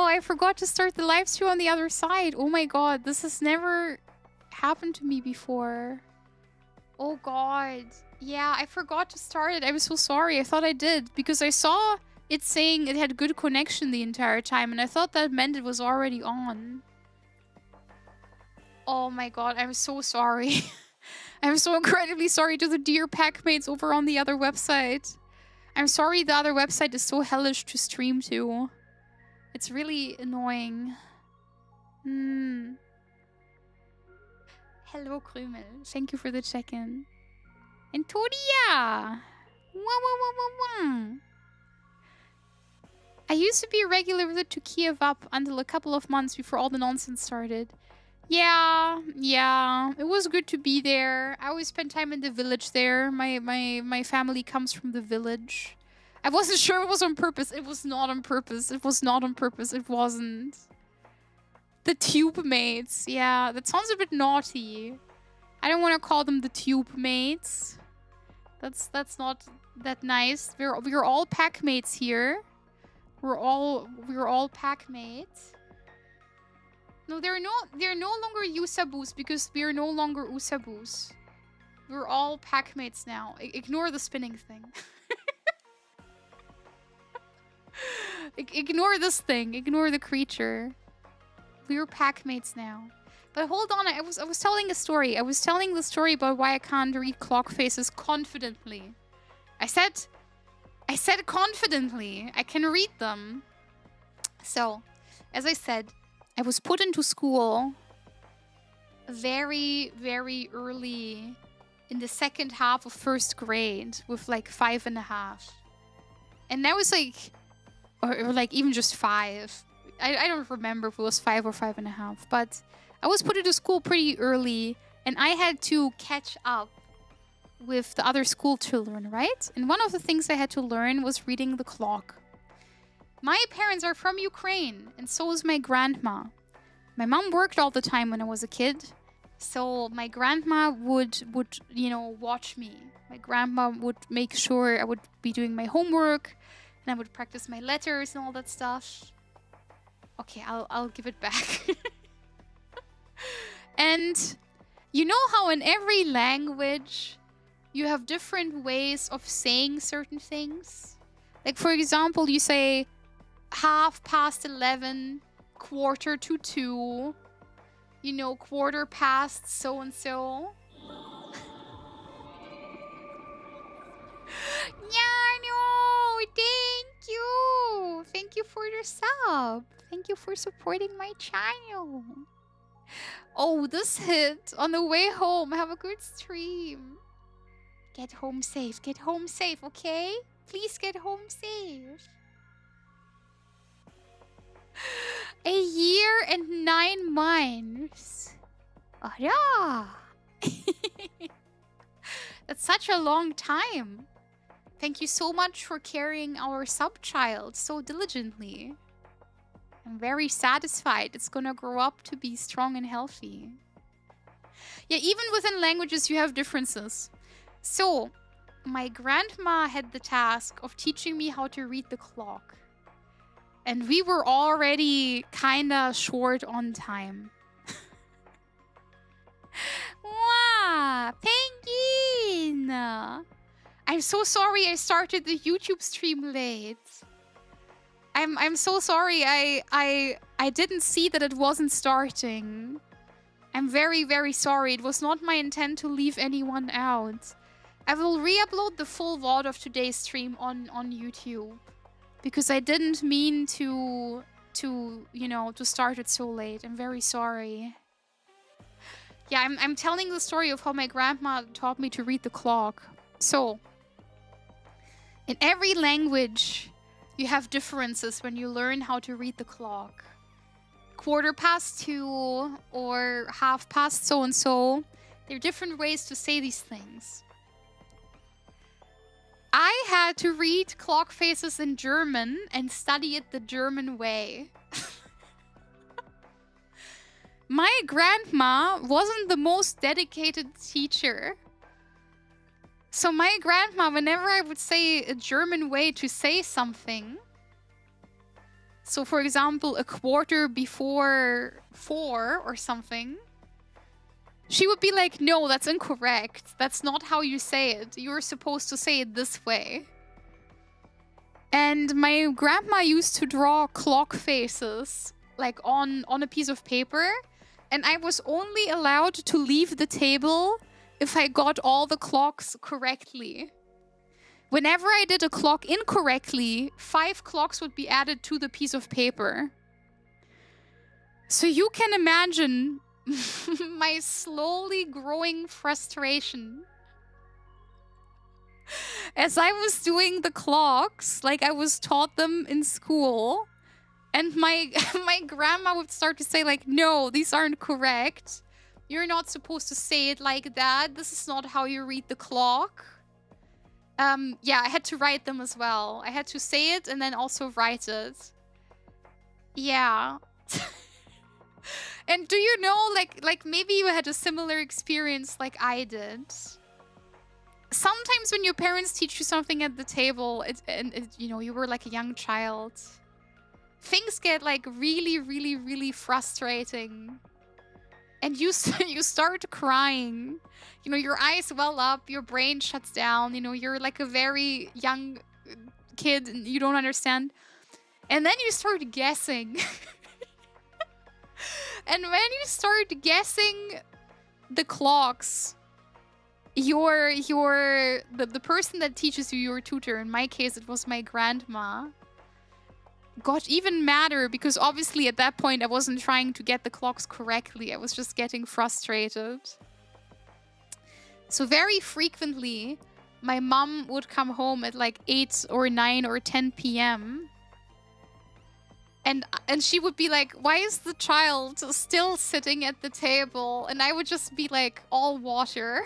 I forgot to start the live stream on the other side. Oh my god, this has never happened to me before. Oh god. Yeah, I forgot to start it. I'm so sorry. I thought I did because I saw it saying it had good connection the entire time and I thought that meant it was already on. Oh my god, I'm so sorry. I'm so incredibly sorry to the dear packmates over on the other website. I'm sorry the other website is so hellish to stream to. It's really annoying. Hello, Krümel. Thank you for the check-in. And Todia! I used to be a regular visit to Kiev up until a couple of months before all the nonsense started. Yeah. It was good to be there. I always spent time in the village there. My family comes from the village. I wasn't sure it was on purpose. It was not on purpose. It was not on purpose. It wasn't. The tube mates. Yeah, that sounds a bit naughty. I don't want to call them the tube mates. That's not that nice. We're all pack mates here. We're all pack mates. No, they're no longer Usabus because we're no longer Usabus. We're all pack mates now. Ignore the spinning thing. Ignore this thing. Ignore the creature. We're pack mates now. But hold on, I was telling a story. I was telling the story about why I can't read clock faces confidently. I said confidently. I can read them. So, as I said, I was put into school very, very early in the second half of first grade with like 5.5. And that was like, or like even just 5. I don't remember if it was 5 or 5.5, but I was put into school pretty early and I had to catch up with the other school children, right? And one of the things I had to learn was reading the clock. My parents are from Ukraine, and so is my grandma. My mom worked all the time when I was a kid, so my grandma would you know, watch me. My grandma would make sure I would be doing my homework, and I would practice my letters and all that stuff. Okay, I'll give it back. And you know how in every language you have different ways of saying certain things? Like, for example, you say 11:30, 1:45, you know, 1/4 so-and-so. Yeah, no, thank you. Thank you for the sub. Thank you for supporting my channel. Oh, this hit on the way home. Have a good stream. Get home safe. Get home safe, okay? Please get home safe. A year and 9 months. Oh, yeah. That's such a long time. Thank you so much for carrying our sub-child so diligently. I'm very satisfied. It's gonna grow up to be strong and healthy. Yeah, even within languages you have differences. So, my grandma had the task of teaching me how to read the clock. And we were already kinda short on time. Wow, penguin! I'm so sorry I started the YouTube stream late. I'm so sorry I didn't see that it wasn't starting. I'm very, very sorry. It was not my intent to leave anyone out. I will re-upload the full VOD of today's stream on YouTube. Because I didn't mean to you know, to start it so late. I'm very sorry. Yeah, I'm telling the story of how my grandma taught me to read the clock. So, in every language, you have differences when you learn how to read the clock. 2:15 or 1/2 so-and-so. There are different ways to say these things. I had to read clock faces in German and study it the German way. My grandma wasn't the most dedicated teacher. So my grandma, whenever I would say a German way to say something, So for example, a quarter before 4 or something, she would be like, no, that's incorrect. That's not how you say it. You're supposed to say it this way. And my grandma used to draw clock faces, like on a piece of paper. And I was only allowed to leave the table if I got all the clocks correctly. Whenever I did a clock incorrectly, 5 clocks would be added to the piece of paper. So you can imagine my slowly growing frustration as I was doing the clocks, like I was taught them in school. And my grandma would start to say like, no, these aren't correct. You're not supposed to say it like that. This is not how you read the clock. Yeah, I had to write them as well. I had to say it and then also write it. Yeah. And do you know, like maybe you had a similar experience like I did. Sometimes when your parents teach you something at the table, you know, you were like a young child, things get like really, really, really frustrating. And you start crying. You know, your eyes well up, your brain shuts down. You know, you're like a very young kid and you don't understand. And then you start guessing. And when you start guessing the clocks, the person that teaches you, your tutor, in my case it was my grandma, got even madder because obviously at that point I wasn't trying to get the clocks correctly. I was just getting frustrated. So very frequently my mom would come home at like 8 or 9 or 10 p.m. And she would be like, why is the child still sitting at the table? And I would just be like, all water.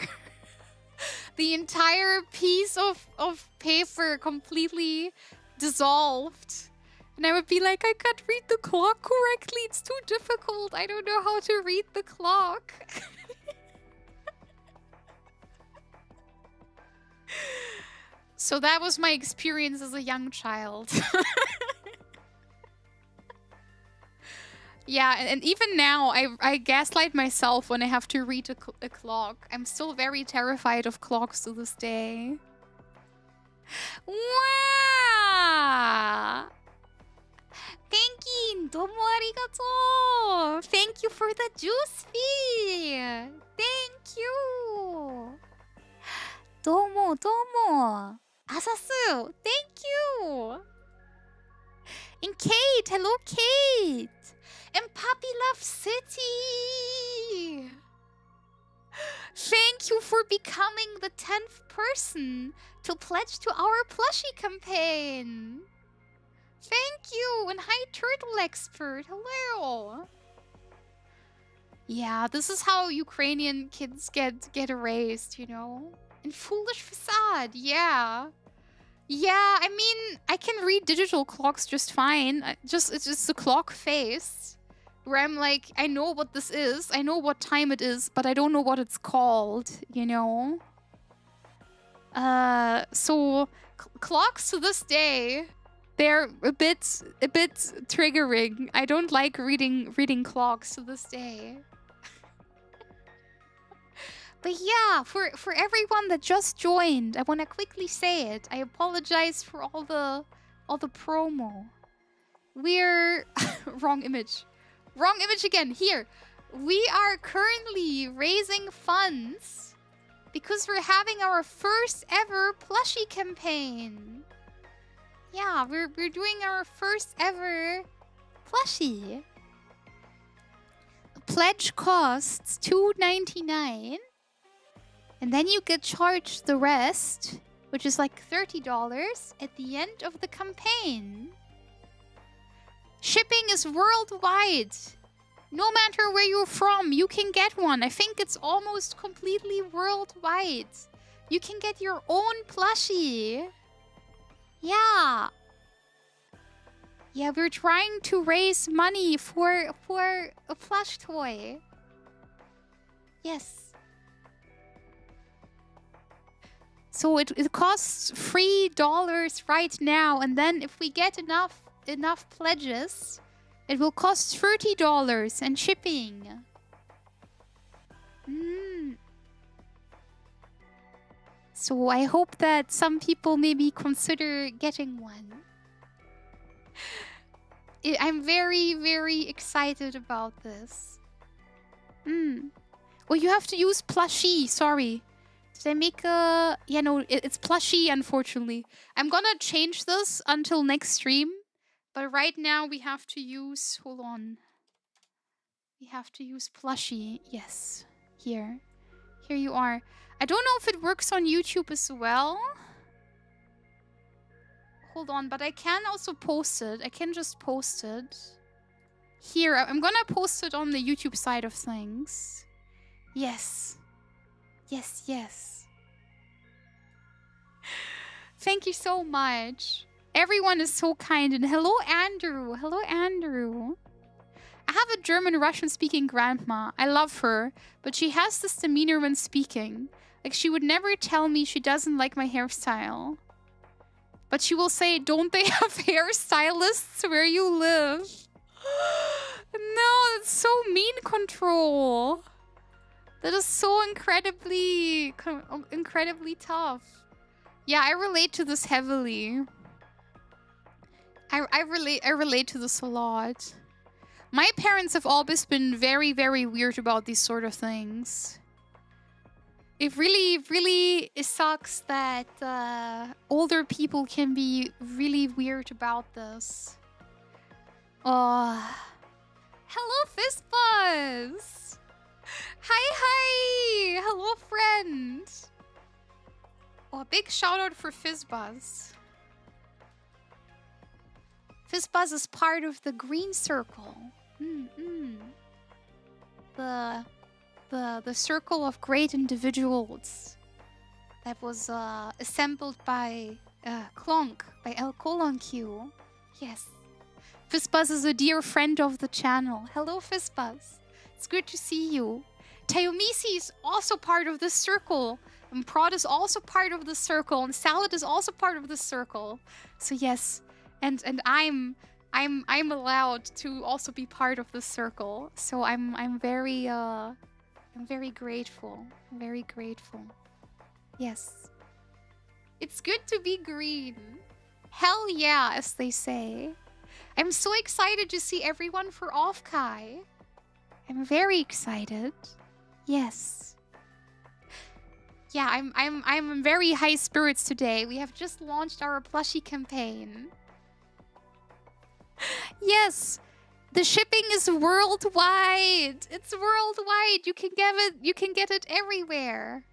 The entire piece of paper completely dissolved. And I would be like, I can't read the clock correctly. It's too difficult. I don't know how to read the clock. So that was my experience as a young child. Yeah, and even now, I gaslight myself when I have to read a clock. I'm still very terrified of clocks to this day. Wow! Thank domo arigato! Thank you for the juice fee! Thank you! Domo. Asasu! Thank you! And Kate! Hello, Kate! And Puppy Love City! Thank you for becoming the 10th person to pledge to our plushie campaign. Thank you! And hi, Turtle Expert. Hello! Yeah, this is how Ukrainian kids get erased, you know? And Foolish Facade, yeah. Yeah, I mean, I can read digital clocks just fine. It's just the clock face. Where I'm like, I know what this is. I know what time it is, but I don't know what it's called, you know? So clocks to this day, they're a bit triggering. I don't like reading clocks to this day. But yeah, for everyone that just joined, I want to quickly say it. I apologize for all the promo. We're wrong image. Wrong image again. Here. We are currently raising funds because we're having our first ever plushie campaign. Yeah, we're doing our first ever plushie. A pledge costs $2.99. And then you get charged the rest, which is like $30 at the end of the campaign. Shipping is worldwide. No matter where you're from, you can get one. I think it's almost completely worldwide. You can get your own plushie. Yeah. Yeah, we're trying to raise money for a plush toy. Yes. So it costs $3 right now, and then if we get enough enough pledges, it will cost $30 and shipping. So I hope that some people maybe consider getting one. I'm very, very excited about this. Well, you have to use plushie. Sorry. Did I make a... Yeah, no, it's plushie, unfortunately. I'm gonna change this until next stream. But right now we have to use... Hold on. We have to use plushie. Yes. Here. Here you are. I don't know if it works on YouTube as well. Hold on, but I can also post it. I can just post it. Here, I'm gonna post it on the YouTube side of things. Yes. Yes, yes. Thank you so much. Everyone is so kind. And hello, Andrew. Hello, Andrew. I have a German-Russian speaking grandma. I love her, but she has this demeanor when speaking. Like, she would never tell me she doesn't like my hairstyle. But she will say, don't they have hairstylists where you live? No, it's so mean control. That is so incredibly tough. Yeah, I relate to this heavily. I relate to this a lot. My parents have always been very, very weird about these sort of things. It really sucks that older people can be really weird about this. Oh. Hello, Fistbuzz! Hi! Hello, friend! Oh, big shout out for Fizzbuzz. Fizzbuzz is part of the green circle. The circle of great individuals that was assembled by Clonk, by El Colon Q. Yes. Fizzbuzz is a dear friend of the channel. Hello, Fizzbuzz. It's good to see you. Tayomisi is also part of this circle. And Prod is also part of the circle. And Salad is also part of the circle. So yes. And I'm allowed to also be part of the circle. So I'm very grateful. I'm very grateful. Yes. It's good to be green. Hell yeah, as they say. I'm so excited to see everyone for Offkai. I'm very excited. Yes. Yeah, I'm in very high spirits today. We have just launched our plushie campaign. Yes. The shipping is worldwide. It's worldwide. You can get it everywhere.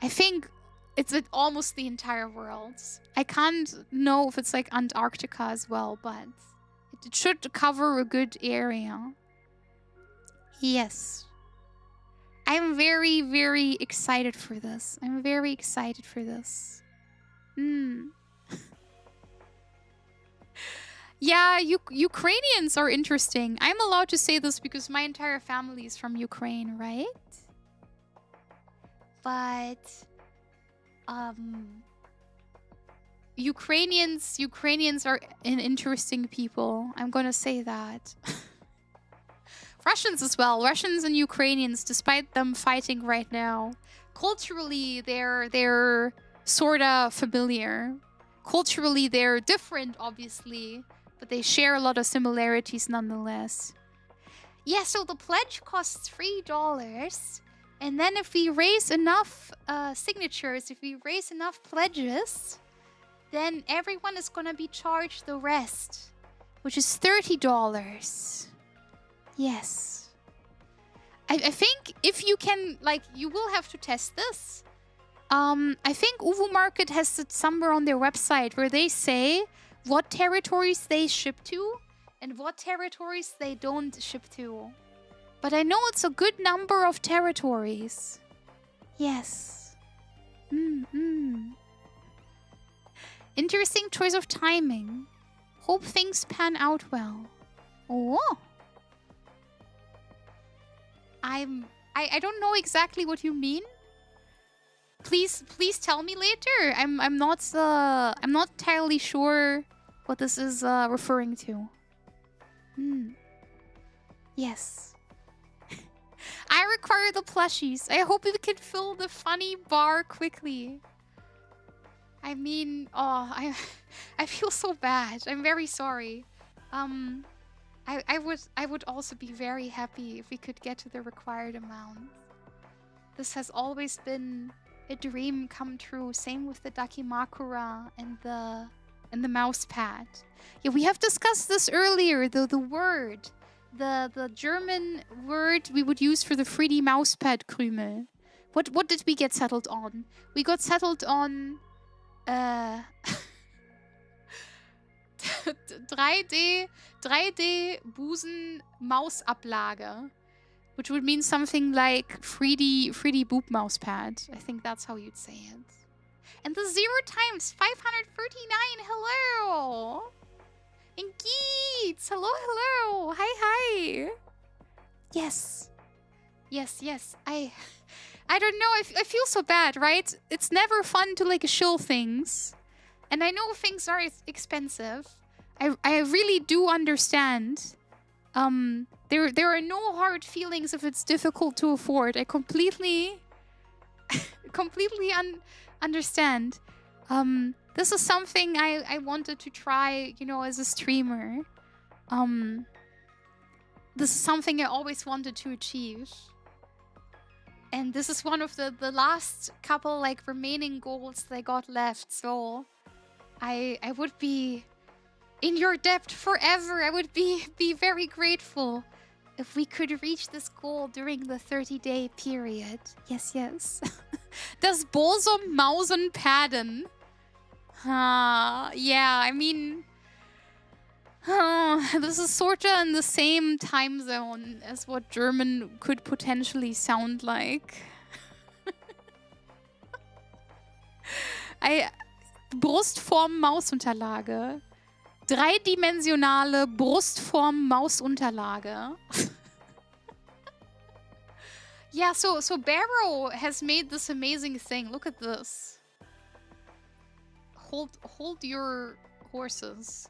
I think it's at almost the entire world. I can't know if it's like Antarctica as well, but it should cover a good area. Yes. I'm very, very excited for this. I'm very excited for this. Yeah, Ukrainians are interesting. I'm allowed to say this because my entire family is from Ukraine, right? But Ukrainians are an interesting people. I'm gonna say that. Russians as well. Russians and Ukrainians, despite them fighting right now, culturally they're sorta familiar. Culturally they're different, obviously, but they share a lot of similarities nonetheless. Yeah, so the pledge costs $3. And then if we raise enough signatures, if we raise enough pledges, then everyone is gonna be charged the rest, which is $30. Yes. I think if you can, like, you will have to test this. I think Uvu Market has it somewhere on their website where they say what territories they ship to and what territories they don't ship to. But I know it's a good number of territories. Yes. Interesting choice of timing. Hope things pan out well. Oh. I don't know exactly what you mean. Please tell me later. I'm not entirely sure what this is referring to. Yes. I require the plushies. I hope we can fill the funny bar quickly. I mean, oh, I feel so bad. I'm very sorry. I would also be very happy if we could get to the required amount. This has always been a dream come true. Same with the Dakimakura and the mouse pad. Yeah, we have discussed this earlier. The word, the German word we would use for the 3D mouse pad Krümel. What did we get settled on? We got settled on 3D Busen Mausablage, which would mean something like 3D boob mouse pad. I think that's how you'd say it. And the 0 times 539. Hello. And Geets. Hello, hello. Hi, hi. Yes. Yes, yes. I don't know. I feel so bad, right? It's never fun to like shill things. And I know things are expensive. I really do understand. There are no hard feelings if it's difficult to afford. I completely understand. This is something I wanted to try, you know, as a streamer. This is something I always wanted to achieve. And this is one of the last couple like remaining goals that I got left. So I would be in your debt forever. I would be very grateful if we could reach this goal during the 30-day period. Yes, yes. Das Bosum Mausen Paden. Yeah, I mean... this is sort of in the same time zone as what German could potentially sound like. Brustform Mausunterlage. Dreidimensionale Brustform Mausunterlage. Yeah, so Barrow has made this amazing thing. Look at this. Hold your horses.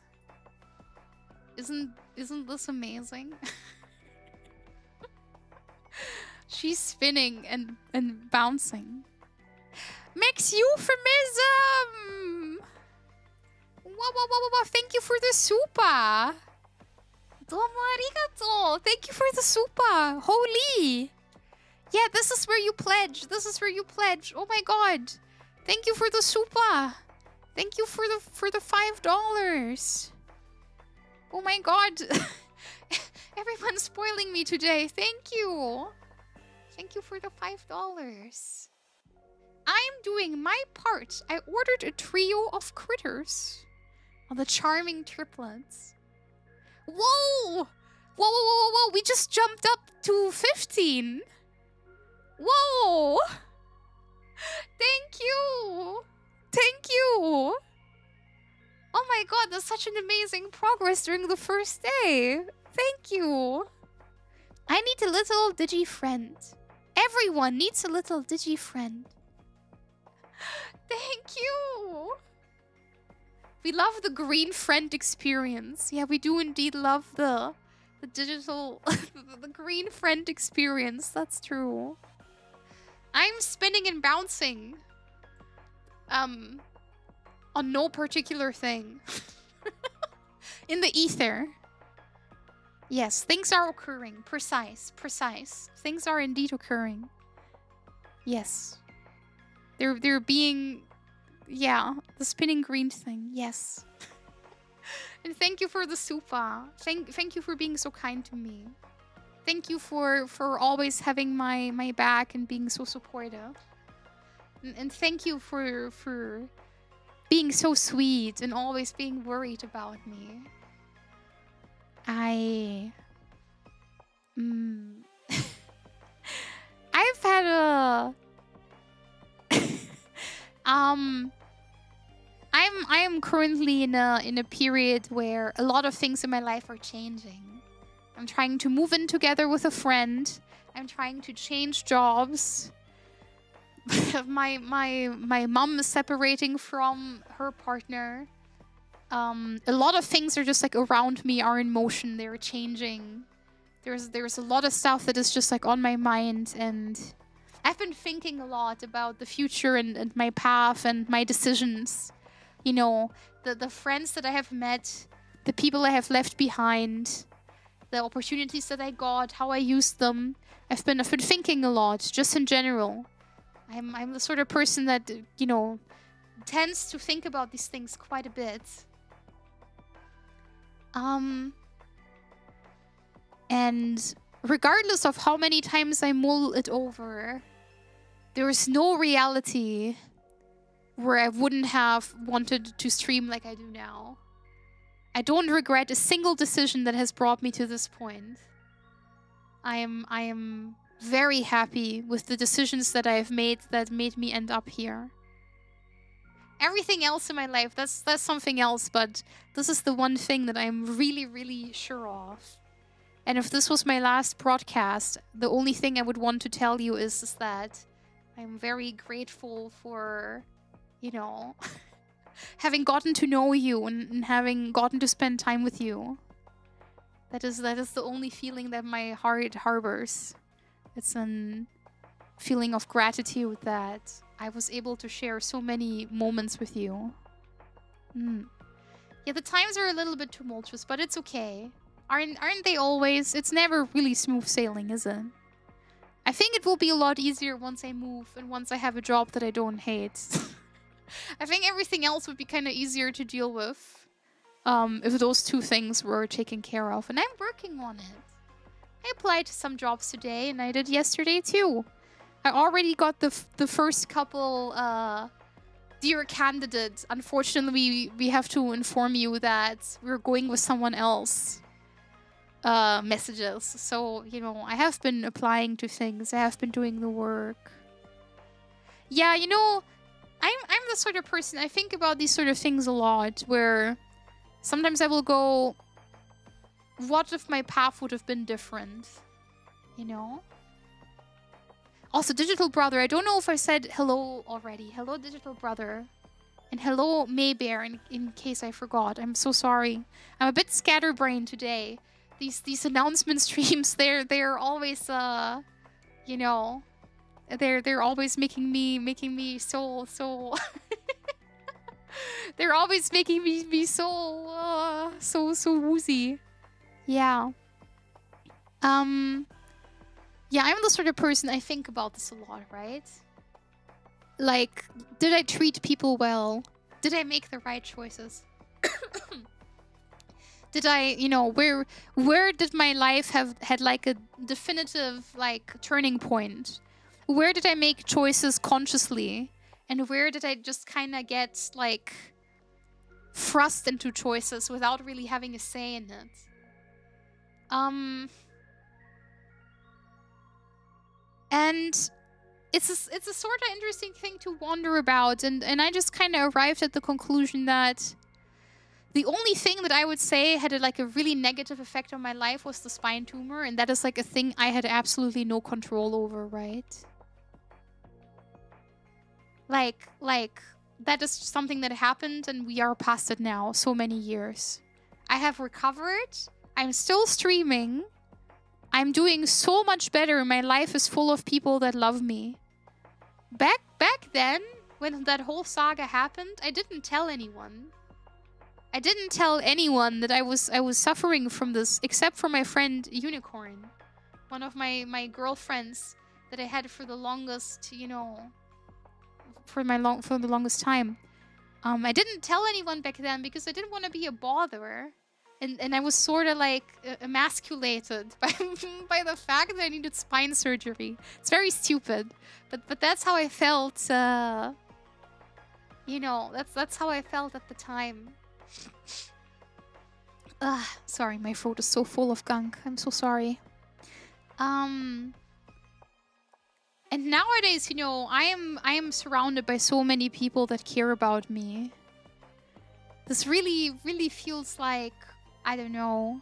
Isn't this amazing? She's spinning and bouncing. Max euphemism! Wow. Thank you for the super! Domo arigato! Thank you for the super! Holy! Yeah, this is where you pledge. This is where you pledge. Oh my god. Thank you for the super. Thank you for the $5. Oh my god. Everyone's spoiling me today. Thank you. Thank you for the $5. I'm doing my part. I ordered a trio of critters. Oh, the charming triplets. Whoa! Whoa. We just jumped up to 15. Whoa! Thank you! Thank you! Oh my god, that's such an amazing progress during the first day. Thank you. I need a little digi-friend. Everyone needs a little digi-friend. Thank you! We love the green friend experience. Yeah, we do indeed love the digital... the green friend experience. That's true. I'm spinning and bouncing. On no particular thing. In the ether. Yes, things are occurring. Precise. Things are indeed occurring. Yes. They're being... Yeah, the spinning green thing. Yes. And thank you for the super. Thank you for being so kind to me. Thank you for always having my back and being so supportive. And thank you for being so sweet and always being worried about me. I've had a I am currently in a period where a lot of things in my life are changing. I'm trying to move in together with a friend. I'm trying to change jobs. my mom is separating from her partner. A lot of things are just like around me are in motion. They're changing. There's a lot of stuff that is just like on my mind, and I've been thinking a lot about the future and my path and my decisions. You know, the friends that I have met, the people I have left behind, the opportunities that I got, how I used them. I've been thinking a lot, just in general. I'm the sort of person that, you know, tends to think about these things quite a bit. And regardless of how many times I mull it over, there is no reality where I wouldn't have wanted to stream like I do now. I don't regret a single decision that has brought me to this point. I am very happy with the decisions that I have made that made me end up here. Everything else in my life, that's something else, but this is the one thing that I'm really, really sure of. And if this was my last broadcast, the only thing I would want to tell you is that I'm very grateful for, you know, having gotten to know you and having gotten to spend time with you. That is the only feeling that my heart harbors. It's a feeling of gratitude that I was able to share so many moments with you. Yeah, the times are a little bit tumultuous, but it's okay. Aren't they always? It's never really smooth sailing, is it? I think it will be a lot easier once I move and once I have a job that I don't hate. I think everything else would be kind of easier to deal with if those two things were taken care of. And I'm working on it. I applied to some jobs today, and I did yesterday too. I already got the first couple dear candidates. Unfortunately, we have to inform you that we're going with someone else. Messages. So, you know, I have been applying to things. I have been doing the work. Yeah, you know, I'm the sort of person, I think about these sort of things a lot, where sometimes I will go, what if my path would have been different? You know? Also, Digital Brother, I don't know if I said hello already. Hello, Digital Brother. And hello, Maybear, in case I forgot. I'm so sorry. I'm a bit scatterbrained today. These announcement streams, they're always you know, they're always making me so they're always making me be so woozy. Yeah. Yeah, I'm the sort of person, I think about this a lot, right? Like, did I treat people well? Did I make the right choices? Did I, you know, where did my life had like a definitive like turning point? Where did I make choices consciously? And where did I just kind of get like thrust into choices without really having a say in it? And it's a sort of interesting thing to wonder about, and I just kind of arrived at the conclusion that the only thing that I would say had a really negative effect on my life was the spine tumor, and that is like a thing I had absolutely no control over, right? Like that is something that happened, and we are past it now, so many years. I have recovered. I'm still streaming. I'm doing so much better. My life is full of people that love me. Back then, when that whole saga happened, I didn't tell anyone. I didn't tell anyone that I was suffering from this, except for my friend Unicorn, one of my girlfriends that I had for the longest, you know, for the longest time. I didn't tell anyone back then because I didn't want to be a bother. And I was sort of like emasculated by the fact that I needed spine surgery. It's very stupid, but that's how I felt. You know, that's how I felt at the time. Sorry, my throat is so full of gunk. I'm so sorry. And nowadays, you know, I am surrounded by so many people that care about me. This really, really feels like, I don't know,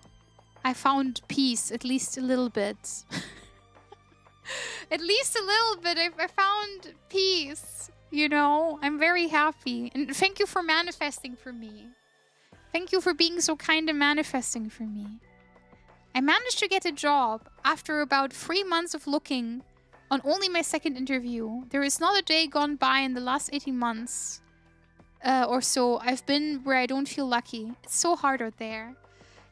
I found peace, at least a little bit. At least a little bit, I found peace, you know? I'm very happy. And thank you for manifesting for me. Thank you for being so kind and manifesting for me. I managed to get a job after about 3 months of looking on only my second interview. There is not a day gone by in the last 18 months or so I've been where I don't feel lucky. It's so hard out there.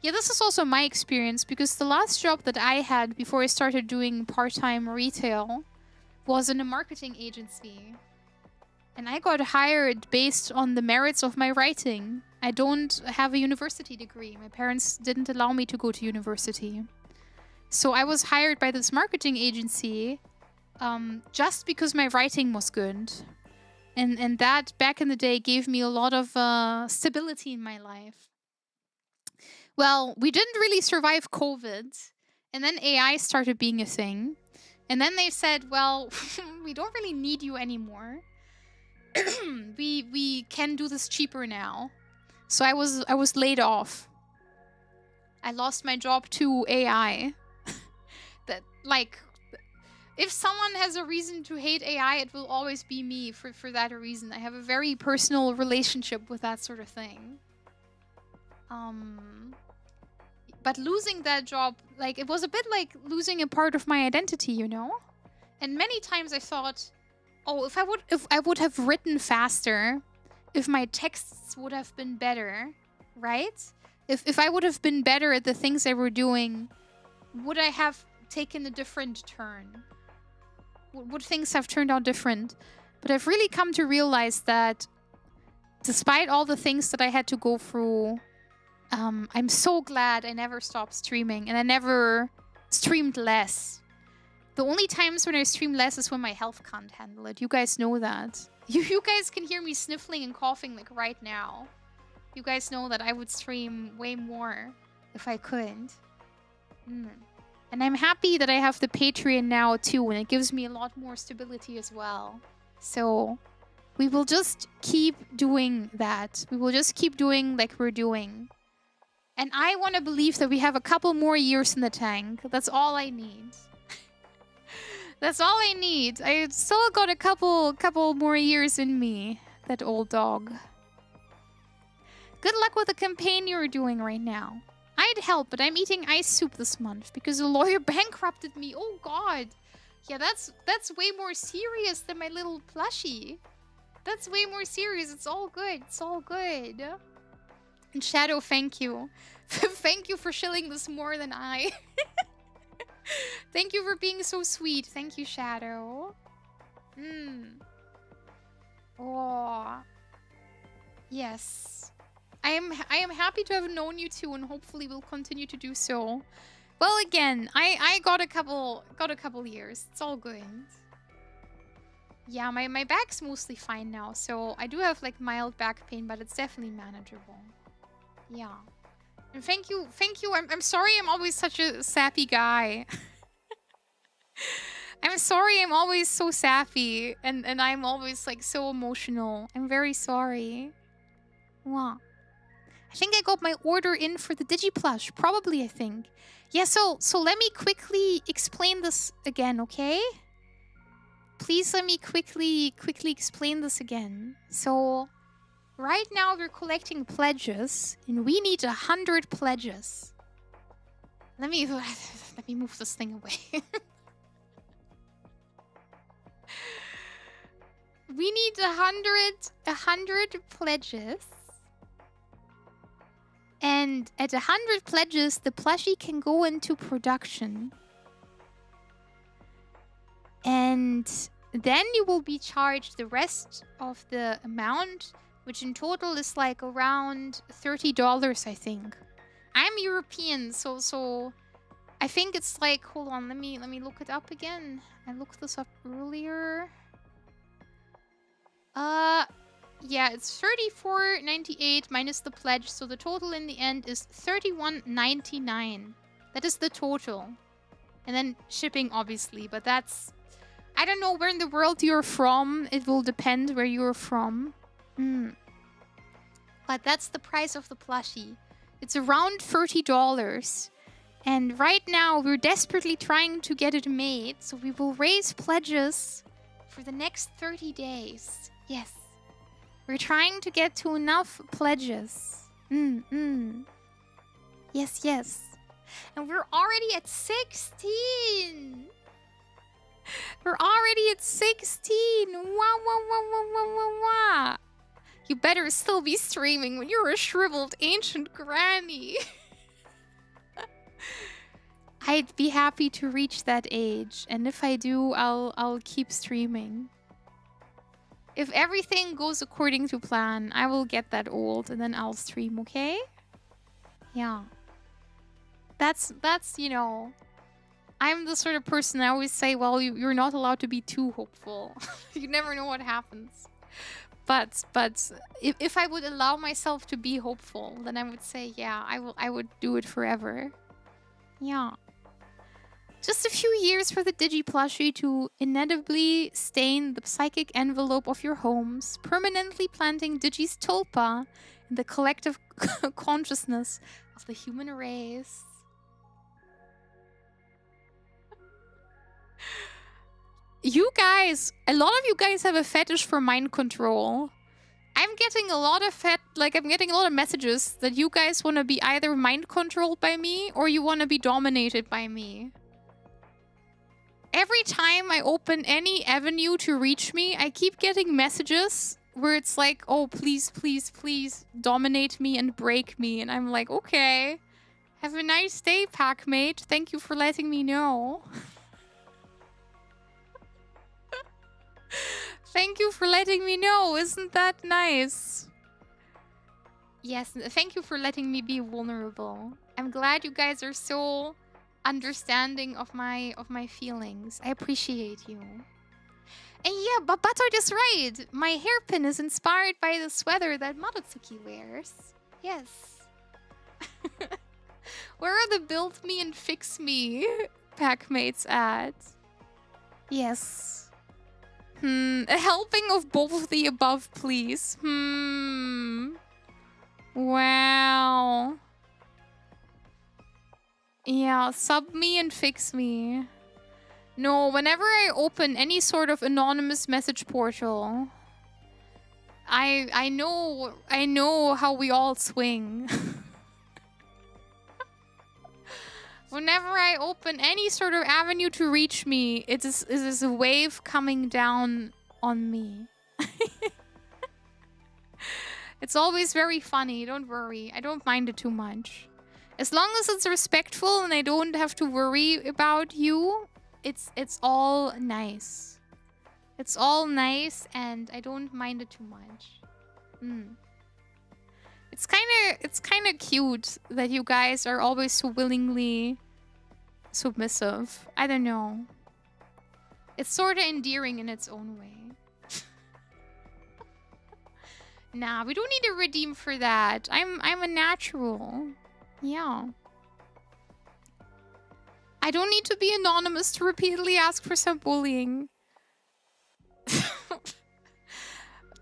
Yeah, this is also my experience because the last job that I had before I started doing part-time retail was in a marketing agency. And I got hired based on the merits of my writing. I don't have a university degree. My parents didn't allow me to go to university. So I was hired by this marketing agency just because my writing was good. And that, back in the day, gave me a lot of stability in my life. Well, we didn't really survive COVID. And then AI started being a thing. And then they said, well, we don't really need you anymore. we can do this cheaper now. So I was laid off. I lost my job to AI. That, like, if someone has a reason to hate AI, it will always be me for that reason. I have a very personal relationship with that sort of thing. But losing that job, like, it was a bit like losing a part of my identity, you know? And many times I thought, oh, if I would have written faster, if my texts would have been better, right? If I would have been better at the things I were doing, would I have taken a different turn? Would things have turned out different? But I've really come to realize that despite all the things that I had to go through, I'm so glad I never stopped streaming and I never streamed less. The only times when I stream less is when my health can't handle it. You guys know that. You guys can hear me sniffling and coughing like right now. You guys know that I would stream way more if I couldn't. And I'm happy that I have the Patreon now too, and it gives me a lot more stability as well. So we will just keep doing that. We will just keep doing like we're doing. And I want to believe that we have a couple more years in the tank. That's all I need. That's all I need. I still got a couple more years in me. That old dog. Good luck with the campaign you're doing right now. I'd help, but I'm eating ice soup this month because a lawyer bankrupted me. Oh god. Yeah, that's way more serious than my little plushie. That's way more serious. It's all good. It's all good. And Shadow, thank you. Thank you for shilling this more than I. Thank you for being so sweet. Thank you, Shadow. Oh. Yes. I am happy to have known you too, and hopefully will continue to do so. Well, again, I got a couple years. It's all good. Yeah, my back's mostly fine now, so I do have like mild back pain, but it's definitely manageable. Yeah. And thank you. I'm sorry I'm always such a sappy guy. I'm sorry I'm always so sappy and I'm always like so emotional. I'm very sorry. Wow. I think I got my order in for the DigiPlush. Probably, I think. Yeah, so let me quickly explain this again, okay? Please let me quickly explain this again. So, right now we're collecting pledges, and we need 100 pledges. Let me move this thing away. We need 100 pledges. And at 100 pledges, the plushie can go into production. And then you will be charged the rest of the amount, which in total is like around $30, I think. I'm European, so I think it's like, hold on, let me look it up again. I looked this up earlier. Yeah, it's $34.98 minus the pledge, so the total in the end is $31.99. That is the total. And then shipping, obviously, but that's... I don't know where in the world you're from. It will depend where you're from. But that's the price of the plushie. It's around $30. And right now, we're desperately trying to get it made, so we will raise pledges for the next 30 days. Yes. We're trying to get to enough pledges. Yes, yes. And we're already at 16. We're already at 16. Wow, wow, wow, wow, wow, wow, wow. You better still be streaming when you're a shriveled ancient granny. I'd be happy to reach that age, and if I do, I'll keep streaming. If everything goes according to plan, I will get that old and then I'll stream, okay? Yeah. That's you know, I'm the sort of person I always say, well, you're not allowed to be too hopeful. You never know what happens. But if I would allow myself to be hopeful, then I would say, yeah, I would do it forever. Yeah. Just a few years for the Digi-plushie to inevitably stain the psychic envelope of your homes, permanently planting Digi's tulpa in the collective consciousness of the human race. You guys, a lot of you guys have a fetish for mind control. I'm getting a lot of I'm getting a lot of messages that you guys want to be either mind controlled by me or you want to be dominated by me. Every time I open any avenue to reach me, I keep getting messages where it's like, oh, please, please, please dominate me and break me. And I'm like, okay, have a nice day, Packmate. Thank you for letting me know. Thank you for letting me know. Isn't that nice? Yes, thank you for letting me be vulnerable. I'm glad you guys are so understanding of my feelings. I appreciate you. And yeah, Batoid is right. My hairpin is inspired by the sweater that Madatsuki wears. Yes. Where are the build me and fix me packmates at? Yes. A helping of both of the above, please. Wow. Yeah, sub me and fix me. No, whenever I open any sort of anonymous message portal, I know how we all swing. Whenever I open any sort of avenue to reach me, it is a wave coming down on me. It's always very funny, don't worry. I don't mind it too much. As long as it's respectful and I don't have to worry about you, it's all nice. It's all nice and I don't mind it too much. It's kind of cute that you guys are always so willingly submissive. I don't know. It's sort of endearing in its own way. Nah, we don't need to redeem for that. I'm a natural. Yeah. I don't need to be anonymous to repeatedly ask for some bullying.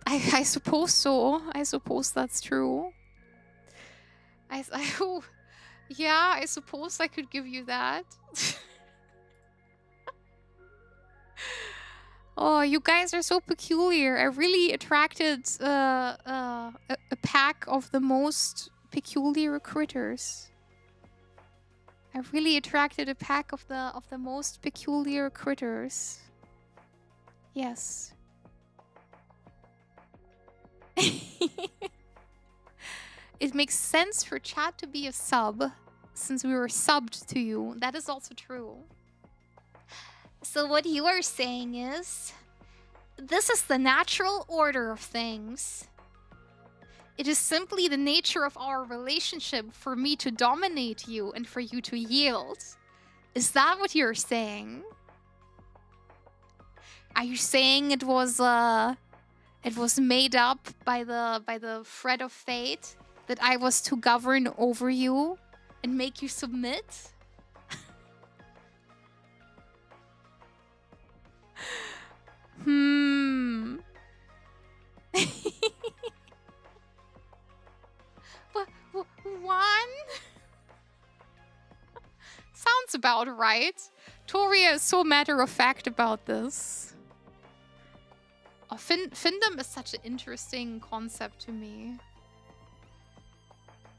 I suppose so. I suppose that's true. Yeah, I suppose I could give you that. Oh, you guys are so peculiar. I really attracted a pack of the most peculiar critters. I really attracted a pack of the most peculiar critters. Yes. It makes sense for chat to be a sub, since we were subbed to you. That is also true. So what you are saying is, this is the natural order of things. It is simply the nature of our relationship for me to dominate you and for you to yield. Is that what you're saying? Are you saying it was made up by the thread of fate that I was to govern over you and make you submit? One? Sounds about right. Toria is so matter-of-fact about this. Oh, findom is such an interesting concept to me.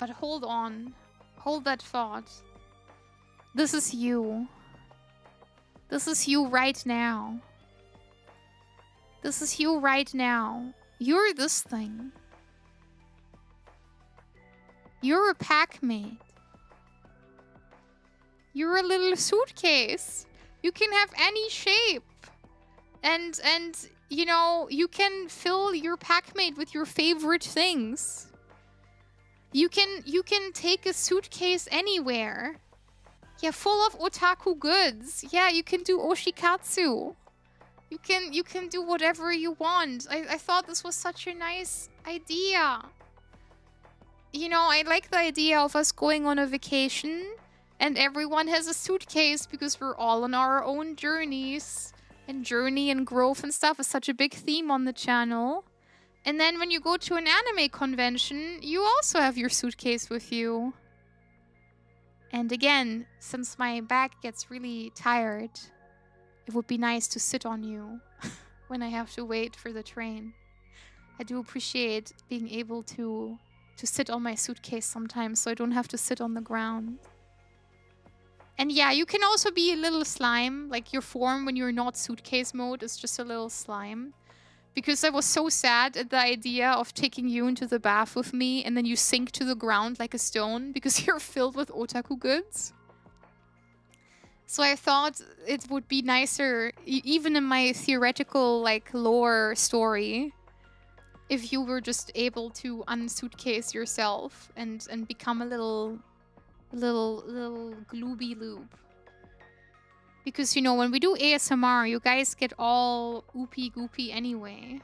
But hold on. Hold that thought. This is you. This is you right now. This is you right now. You're this thing. You're a packmate. You're a little suitcase. You can have any shape. And you know, you can fill your packmate with your favorite things. You can take a suitcase anywhere. Yeah, full of otaku goods. Yeah, you can do oshikatsu. You can do whatever you want. I thought this was such a nice idea. You know, I like the idea of us going on a vacation and everyone has a suitcase because we're all on our own journeys. And journey and growth and stuff is such a big theme on the channel. And then when you go to an anime convention, you also have your suitcase with you. And again, since my back gets really tired, it would be nice to sit on you when I have to wait for the train. I do appreciate being able to sit on my suitcase sometimes so I don't have to sit on the ground. And yeah, you can also be a little slime. Like your form when you're not suitcase mode is just a little slime. Because I was so sad at the idea of taking you into the bath with me and then you sink to the ground like a stone because you're filled with otaku goods. So I thought it would be nicer, even in my theoretical like lore story, if you were just able to unsuitcase yourself and become a little glooby loob. Because, you know, when we do ASMR, you guys get all oopy goopy anyway.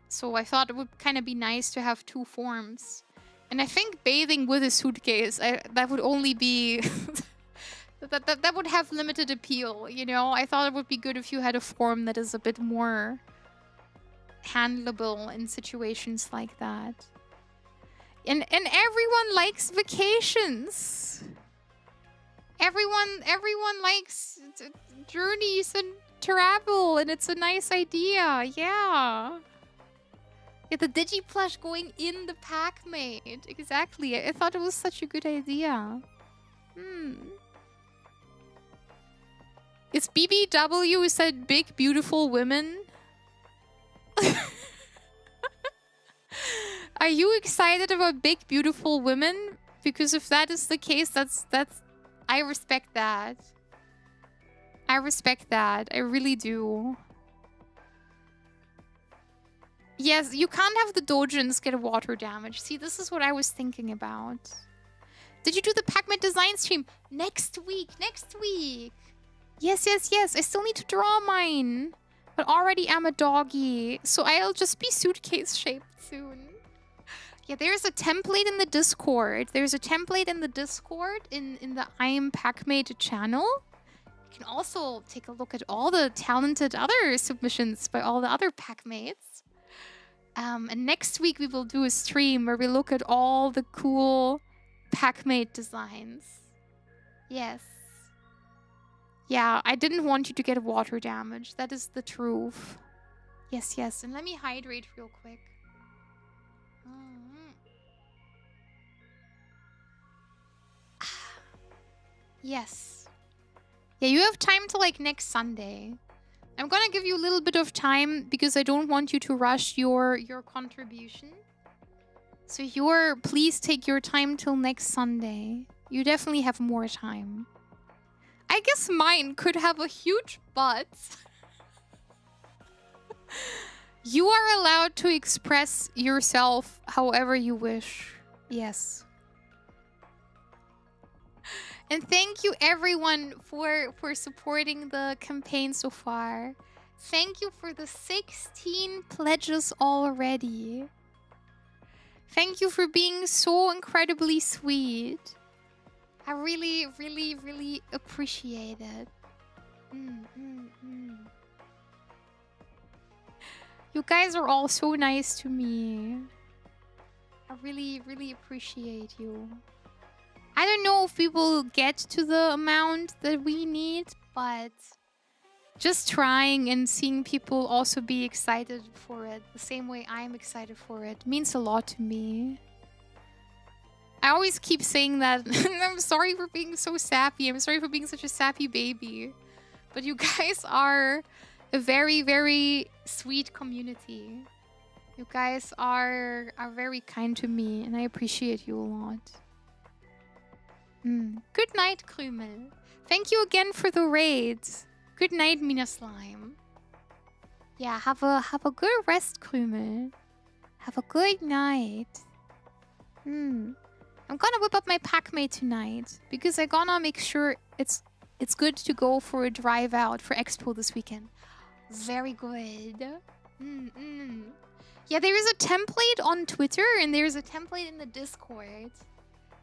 So I thought it would kind of be nice to have two forms. And I think bathing with a suitcase, that would only be... that would have limited appeal, you know? I thought it would be good if you had a form that is a bit more handleable in situations like that. And everyone likes vacations. Everyone likes journeys and travel, and it's a nice idea. Yeah. Yeah, the Digiplush going in the packmate. Exactly. I thought it was such a good idea. It's BBW who said big, beautiful women. Are you excited about big, beautiful women? Because if that is the case, that's I respect that. I respect that. I really do. Yes, you can't have the dojins get water damage. See, this is what I was thinking about. Did you do the Pac-Man design stream? Next week. Next week. Yes, yes, yes. I still need to draw mine. But already am a doggy. So I'll just be suitcase shaped soon. Yeah, there's a template in the Discord. There's a template in the Discord in the I Am Packmate channel. You can also take a look at all the talented other submissions by all the other Packmates. And next week we will do a stream where we look at all the cool Packmate designs. Yes. Yeah, I didn't want you to get water damage. That is the truth. Yes, yes. And let me hydrate real quick. Yes. Yeah, you have time till like next Sunday. I'm gonna give you a little bit of time because I don't want you to rush your contribution. So please take your time till next Sunday. You definitely have more time. I guess mine could have a huge butt. You are allowed to express yourself however you wish. Yes. And thank you everyone for supporting the campaign so far. Thank you for the 16 pledges already. Thank you for being so incredibly sweet. I really, really, really appreciate it. You guys are all so nice to me. I really, really appreciate you. I don't know if we will get to the amount that we need, but just trying and seeing people also be excited for it the same way I'm excited for it means a lot to me. I always keep saying that. I'm sorry for being so sappy. I'm sorry for being such a sappy baby. But you guys are a very, very sweet community. You guys are very kind to me, and I appreciate you a lot. Good night, Krümel. Thank you again for the raids. Good night, Mina Slime. Yeah, have a good rest, Krümel. Have a good night. I'm gonna whip up my packmate tonight because I'm gonna make sure it's good to go for a drive out for Expo this weekend. Very good. Yeah, there is a template on Twitter and there's a template in the Discord.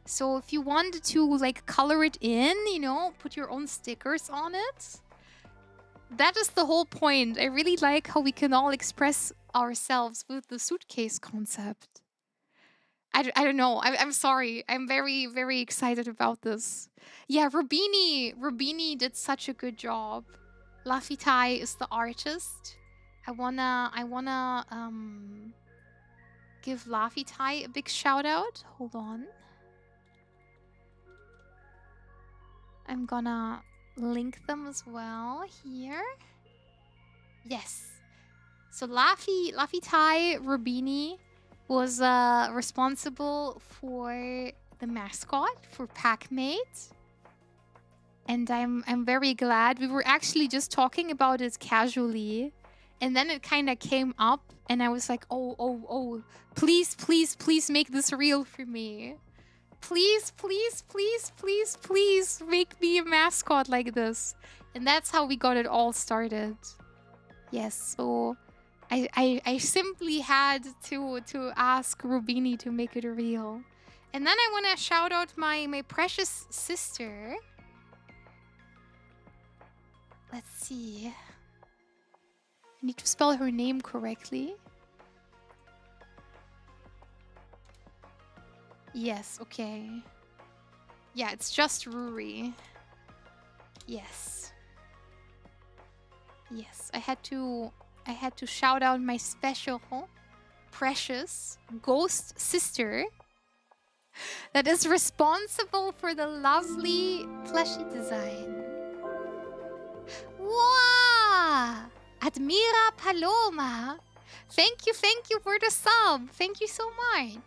So if you wanted to like color it in, you know, put your own stickers on it. That is the whole point. I really like how we can all express ourselves with the suitcase concept. I don't know. I'm sorry. I'm very, very excited about this. Yeah, Rubini did such a good job. Lafitai is the artist. I wanna give Lafitai a big shout out. Hold on. I'm gonna link them as well here. Yes. So Lafitai Rubini was responsible for the mascot for Packmate. And I'm very glad. We were actually just talking about it casually. And then it kind of came up and I was like, oh, please, please, please make this real for me. Please, please, please, please, please make me a mascot like this. And that's how we got it all started. Yes, so I simply had to ask Rubini to make it real. And then I want to shout out my precious sister. Let's see. I need to spell her name correctly. Yes, okay. Yeah, it's just Ruri. Yes. Yes, I had to shout out my special, precious ghost sister that is responsible for the lovely plushie design. Wow! Admira Paloma! Thank you for the sub. Thank you so much.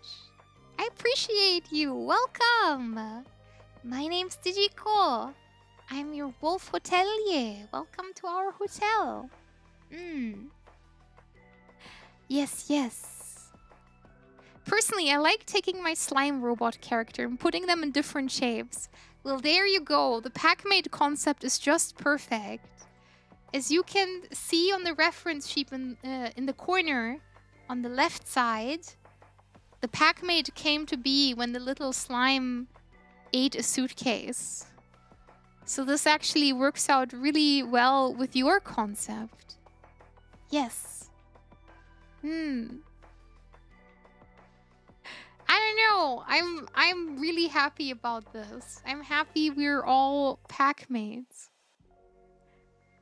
I appreciate you. Welcome. My name's Digiko. I'm your wolf hotelier. Welcome to our hotel. Yes. Personally, I like taking my slime robot character and putting them in different shapes. Well, there you go. The Packmate concept is just perfect. As you can see on the reference sheet in the corner on the left side, the Packmate came to be when the little slime ate a suitcase. So this actually works out really well with your concept. Yes. I don't know. I'm really happy about this. I'm happy we're all Packmates.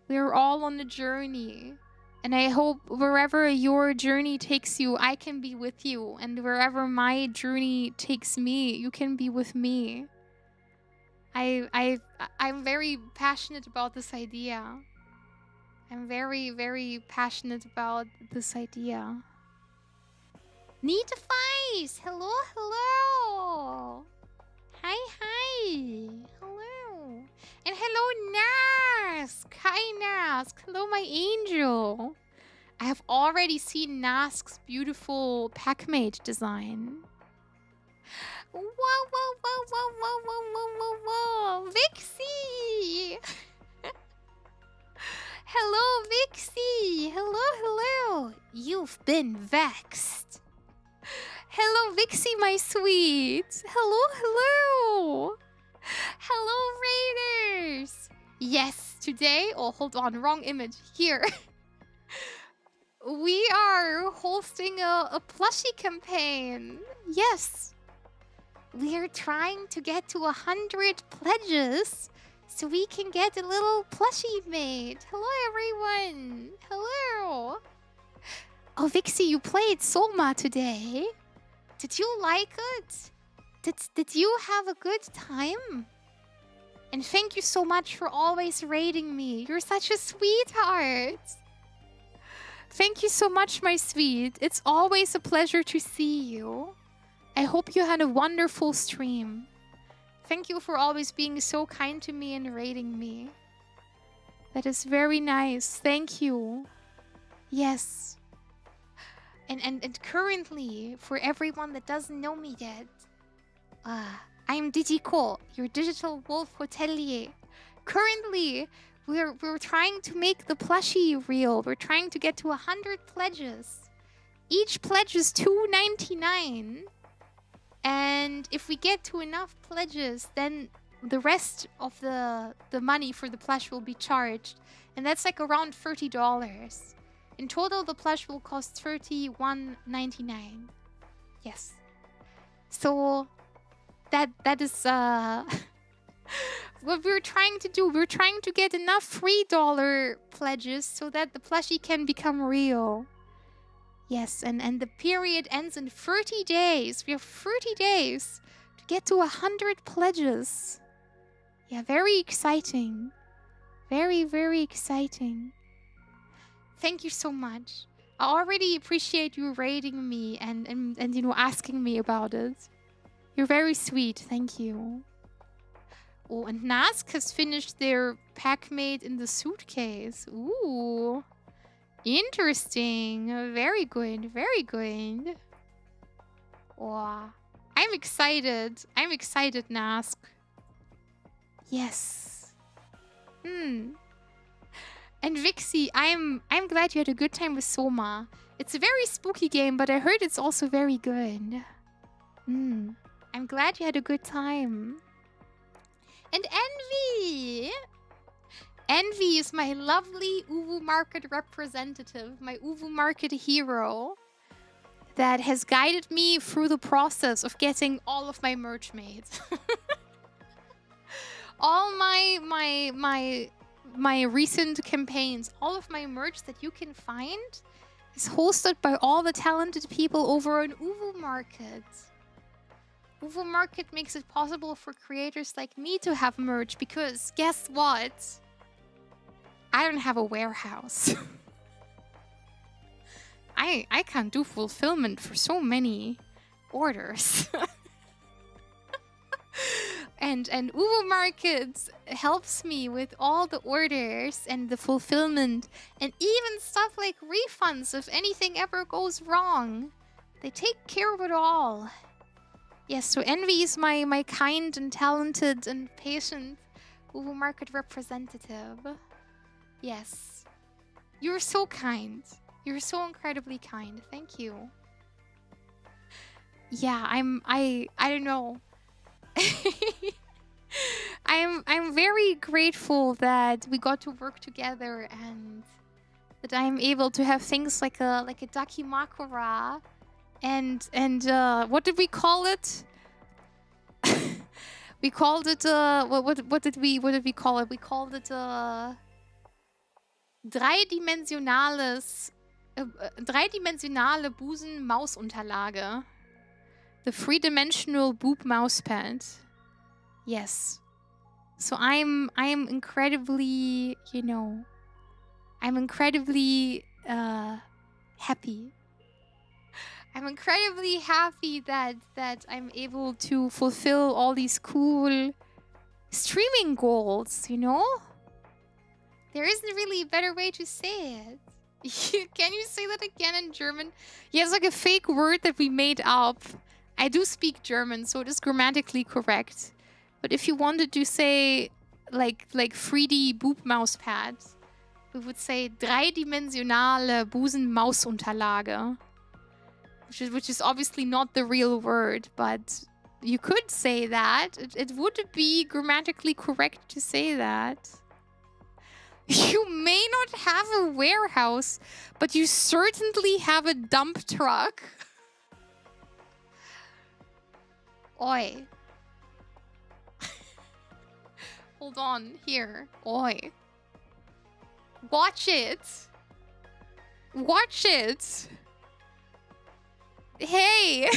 We're all on a journey. And I hope wherever your journey takes you, I can be with you. And wherever my journey takes me, you can be with me. I'm very passionate about this idea. I'm very, very passionate about this idea. Need to face! Hello! Hi! Hello! And hello, Nask! Hi, Nask! Hello, my angel! I have already seen Nask's beautiful Packmate design. Whoa! Vixie! Hello, Vixie! Hello! You've been vexed. Hello, Vixie, my sweet! Hello! Hello, Raiders! Yes, today... Oh, hold on, wrong image. Here. We are hosting a plushie campaign. Yes. We are trying to get to 100 pledges so we can get a little plushie made. Hello, everyone. Hello. Oh, Vixie, you played Soma today. Did you like it? Did you have a good time? And thank you so much for always rating me. You're such a sweetheart. Thank you so much, my sweet. It's always a pleasure to see you. I hope you had a wonderful stream. Thank you for always being so kind to me and rating me. That is very nice. Thank you. Yes. And currently, for everyone that doesn't know me yet, I'm Digiko, your digital wolf hotelier. Currently, we're trying to make the plushie real. We're trying to get to 100 pledges. Each pledge is $2.99. And if we get to enough pledges, then the rest of the money for the plush will be charged. And that's like around $30. In total, the plush will cost $31.99. Yes. So that is what we're trying to do. We're trying to get enough $3 pledges so that the plushie can become real. Yes, and the period ends in 30 days. We have 30 days to get to 100 pledges. Yeah, very exciting. Very, very exciting. Thank you so much. I already appreciate you rating me and you know, asking me about it. You're very sweet. Thank you. Oh, and Nask has finished their pack made in the suitcase. Ooh. Interesting. Very good. Very good. Wow. I'm excited. I'm excited, Nask. Yes. And Vixie, I'm glad you had a good time with Soma. It's a very spooky game, but I heard it's also very good. I'm glad you had a good time. And Envy! Envy is my lovely Uwu Market representative, my Uwu Market hero that has guided me through the process of getting all of my merch made. All my recent campaigns, all of my merch that you can find is hosted by all the talented people over on Uwu Market. Uwu Market makes it possible for creators like me to have merch because guess what? I don't have a warehouse. I can't do fulfillment for so many orders. and Uwu Market helps me with all the orders and the fulfillment and even stuff like refunds if anything ever goes wrong. They take care of it all. Yes, so Envy is my kind and talented and patient Uwu Market representative. Yes. You're so kind. You're so incredibly kind. Thank you. Yeah, I don't know. I'm very grateful that we got to work together and that I'm able to have things like a dakimakura and what did we call it? We called it what did we call it? We called it dreidimensionale Busen-Maus-Unterlage. The 3-dimensional boob mousepad. Yes. So I'm incredibly, you know, I'm incredibly happy. I'm incredibly happy that I'm able to fulfill all these cool streaming goals, you know? There isn't really a better way to say it. Can you say that again in German? Yeah, it's like a fake word that we made up. I do speak German, so it is grammatically correct. But if you wanted to say like 3D boob mousepad, we would say dreidimensionale Busen-Maus-Unterlage. Which is obviously not the real word, but you could say that. It would be grammatically correct to say that. You may not have a warehouse, but you certainly have a dump truck. Oi. Hold on, here. Oi. Watch it. Watch it. Hey.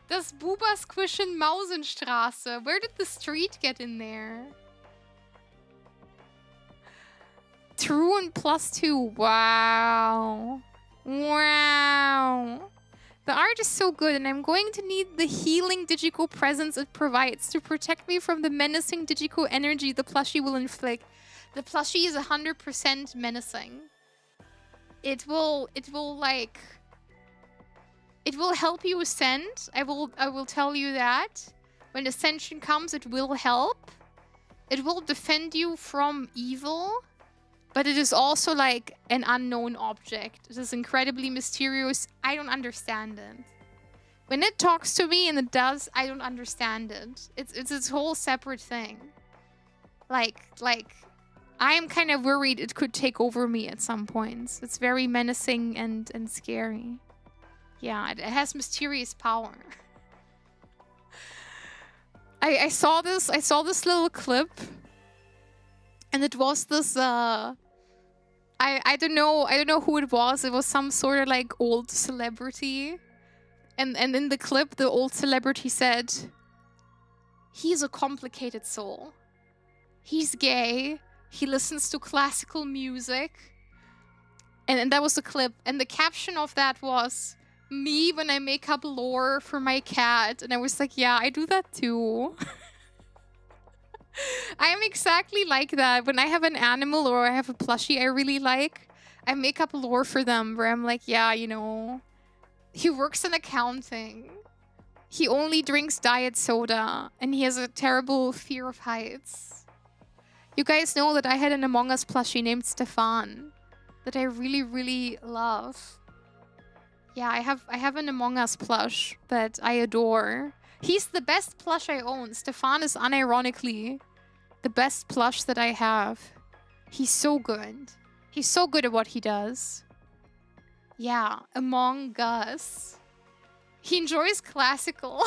Das Bubersquischen Mausenstraße. Where did the street get in there? True and +2. Wow. Wow. The art is so good, and I'm going to need the healing Digico presence it provides to protect me from the menacing Digico energy the plushie will inflict. The plushie is 100% menacing. It will help you ascend. I will tell you that. When ascension comes, it will help. It will defend you from evil. But it is also like an unknown object. It is incredibly mysterious. I don't understand it. When it talks to me, and it does, I don't understand it. It's its whole separate thing. Like I am kind of worried it could take over me at some points. It's very menacing and scary. Yeah, it has mysterious power. I saw this little clip, and it was this I don't know who it was. It was some sort of like old celebrity. And in the clip, the old celebrity said, "He's a complicated soul. He's gay. He listens to classical music." And that was the clip. And the caption of that was, "Me when I make up lore for my cat." And I was like, yeah, I do that too. I am exactly like that. When I have an animal or I have a plushie I really like, I make up lore for them where I'm like, yeah, you know, he works in accounting. He only drinks diet soda, and he has a terrible fear of heights. You guys know that I had an Among Us plushie named Stefan that I really, really love. Yeah, I have an Among Us plush that I adore. He's the best plush I own. Stefan is unironically the best plush that I have. He's so good. He's so good at what he does. Yeah, Among Us. He enjoys classical.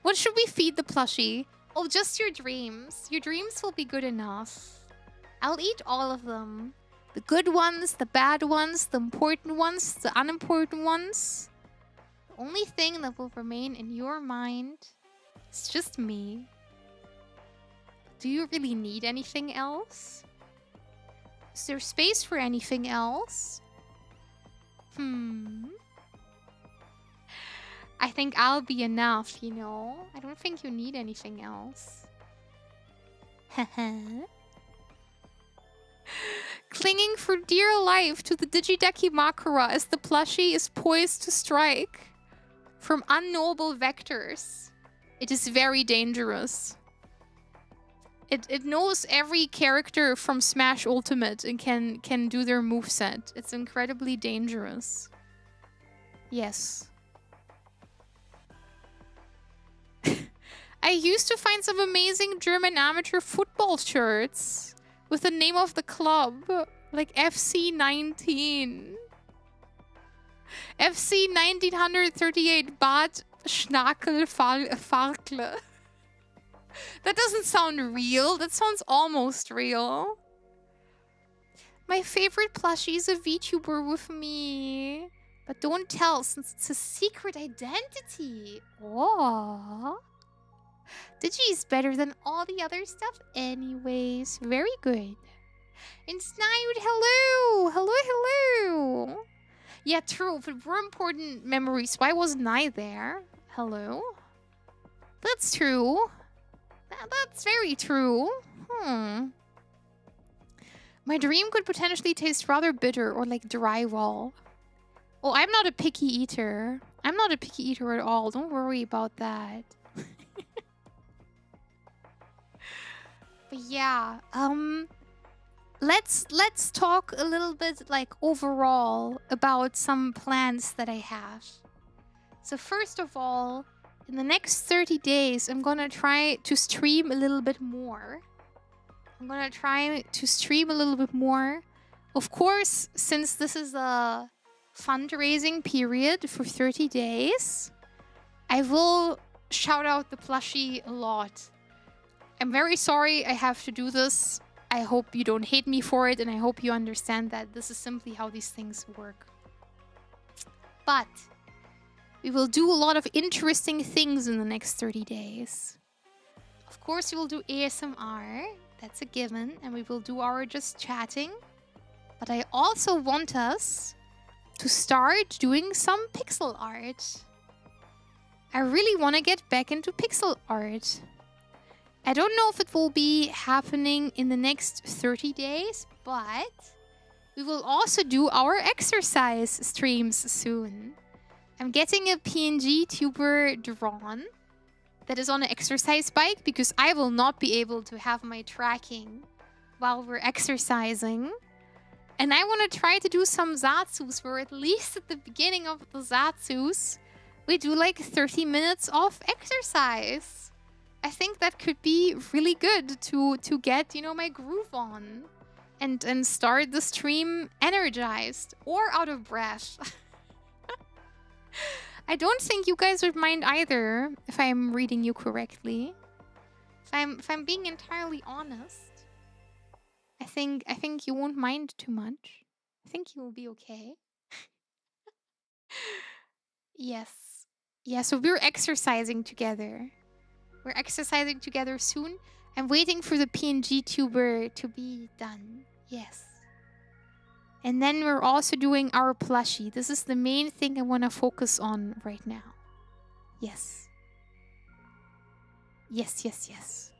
What should we feed the plushie? Oh, just your dreams. Your dreams will be good enough. I'll eat all of them. The good ones, the bad ones, the important ones, the unimportant ones. The only thing that will remain in your mind is just me. Do you really need anything else? Is there space for anything else? I think I'll be enough, you know? I don't think you need anything else. Clinging for dear life to the Digideki Makura as the plushie is poised to strike from unknowable vectors. It is very dangerous. It knows every character from Smash Ultimate and can do their moveset. It's incredibly dangerous. Yes. I used to find some amazing German amateur football shirts with the name of the club, like FC 19. FC 1938 Bad Schnakel Farkle. That doesn't sound real. That sounds almost real. My favorite plushie is a VTuber with me. But don't tell, since it's a secret identity. Oh. Digi is better than all the other stuff anyways. Very good. And Snide, hello! Hello, hello! Yeah, true. If it were important memories, why wasn't I there? Hello? That's true. That's very true. My dream could potentially taste rather bitter or like drywall. Oh, I'm not a picky eater. I'm not a picky eater at all. Don't worry about that. But yeah, let's talk a little bit like overall about some plans that I have. So first of all, in the next 30 days, I'm gonna try to stream a little bit more. Of course, since this is a fundraising period for 30 days, I will shout out the plushie a lot. I'm very sorry I have to do this. I hope you don't hate me for it, and I hope you understand that this is simply how these things work. But We will do a lot of interesting things in the next 30 days. Of course, we will do ASMR. That's a given. And we will do our just chatting. But I also want us to start doing some pixel art. I really want to get back into pixel art. I don't know if it will be happening in the next 30 days, but we will also do our exercise streams soon. I'm getting a PNG tuber drawn that is on an exercise bike because I will not be able to have my tracking while we're exercising. And I want to try to do some zatsus where at least at the beginning of the zatsus, we do like 30 minutes of exercise. I think that could be really good to get, you know, my groove on and start the stream energized or out of breath. I don't think you guys would mind either, if I'm reading you correctly. If I'm being entirely honest, I think you won't mind too much. I think you will be okay. Yes. Yeah, so we're exercising together. We're exercising together soon. I'm waiting for the PNG tuber to be done. Yes. And then we're also doing our plushie. This is the main thing I want to focus on right now. Yes. Yes, yes, yes.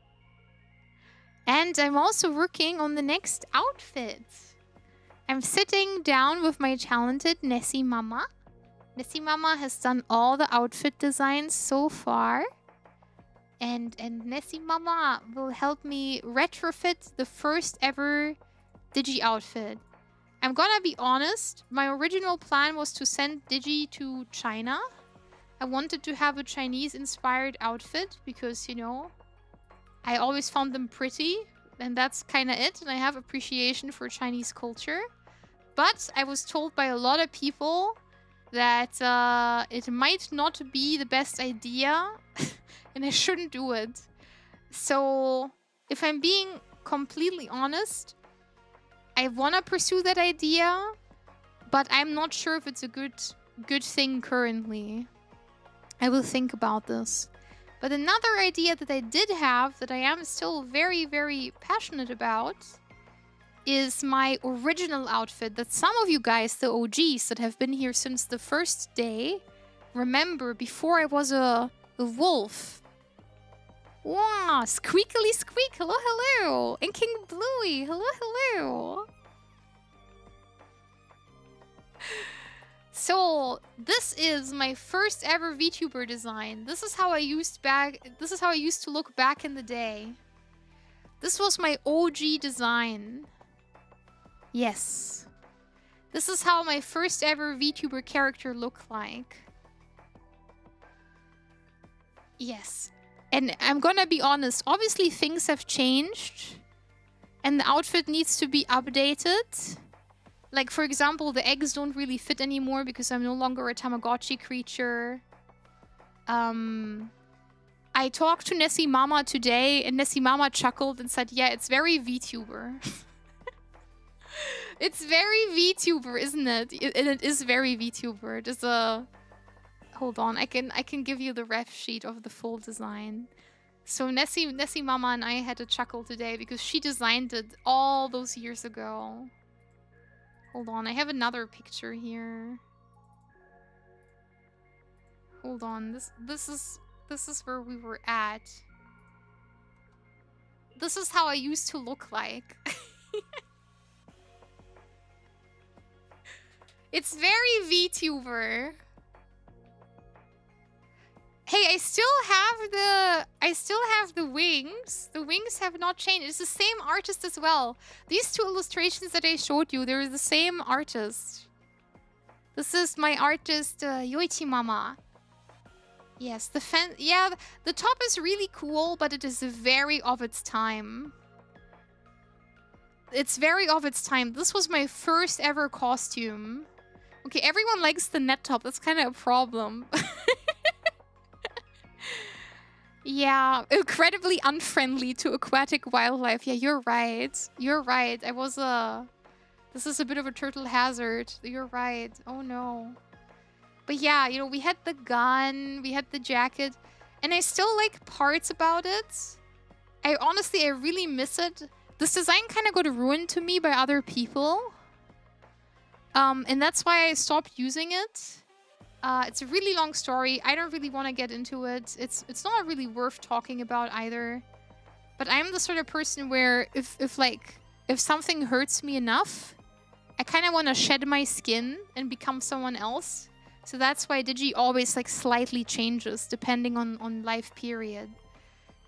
And I'm also working on the next outfit. I'm sitting down with my talented Nessie Mama. Nessie Mama has done all the outfit designs so far. And Nessie Mama will help me retrofit the first ever Digi outfit. I'm gonna be honest, my original plan was to send Digi to China. I wanted to have a Chinese-inspired outfit because, you know, I always found them pretty, and that's kind of it. And I have appreciation for Chinese culture. But I was told by a lot of people that it might not be the best idea, and I shouldn't do it. So, if I'm being completely honest, I want to pursue that idea, but I'm not sure if it's a good thing currently. I will think about this. But another idea that I did have that I am still very, very passionate about is my original outfit that some of you guys, the OGs that have been here since the first day, remember before I was a wolf. Wow, squeakily squeak, hello, hello. And King Bluey, hello, hello. So, this is my first ever VTuber design. This is how I used to look back in the day. This was my OG design. Yes. This is how my first ever VTuber character looked like. Yes. And I'm gonna be honest, obviously things have changed and the outfit needs to be updated. Like, for example, the eggs don't really fit anymore because I'm no longer a Tamagotchi creature. I talked to Nessie Mama today and Nessie Mama chuckled and said, yeah, it's very VTuber. It's very VTuber, isn't it? It is very VTuber. There's a... Hold on, I can give you the ref sheet of the full design. So Nessie Mama and I had a chuckle today because she designed it all those years ago. Hold on, I have another picture here. Hold on, this is where we were at. This is how I used to look like. It's very VTuber. Hey, I still have the wings. The wings have not changed. It's the same artist as well. These two illustrations that I showed you, they're the same artist. This is my artist, Yoichi Mama. Yes, the top is really cool, but it is very of its time. It's very of its time. This was my first ever costume. Okay, everyone likes the net top. That's kind of a problem. Yeah, incredibly unfriendly to aquatic wildlife. Yeah, you're right. You're right. This is a bit of a turtle hazard. You're right. Oh no. But yeah, you know, we had the gun, we had the jacket, and I still like parts about it. I really miss it. This design kind of got ruined to me by other people. And that's why I stopped using it. It's a really long story. I don't really want to get into it. It's not really worth talking about either. But I'm the sort of person where if something hurts me enough, I kind of want to shed my skin and become someone else. So that's why Digi always like slightly changes depending on life period.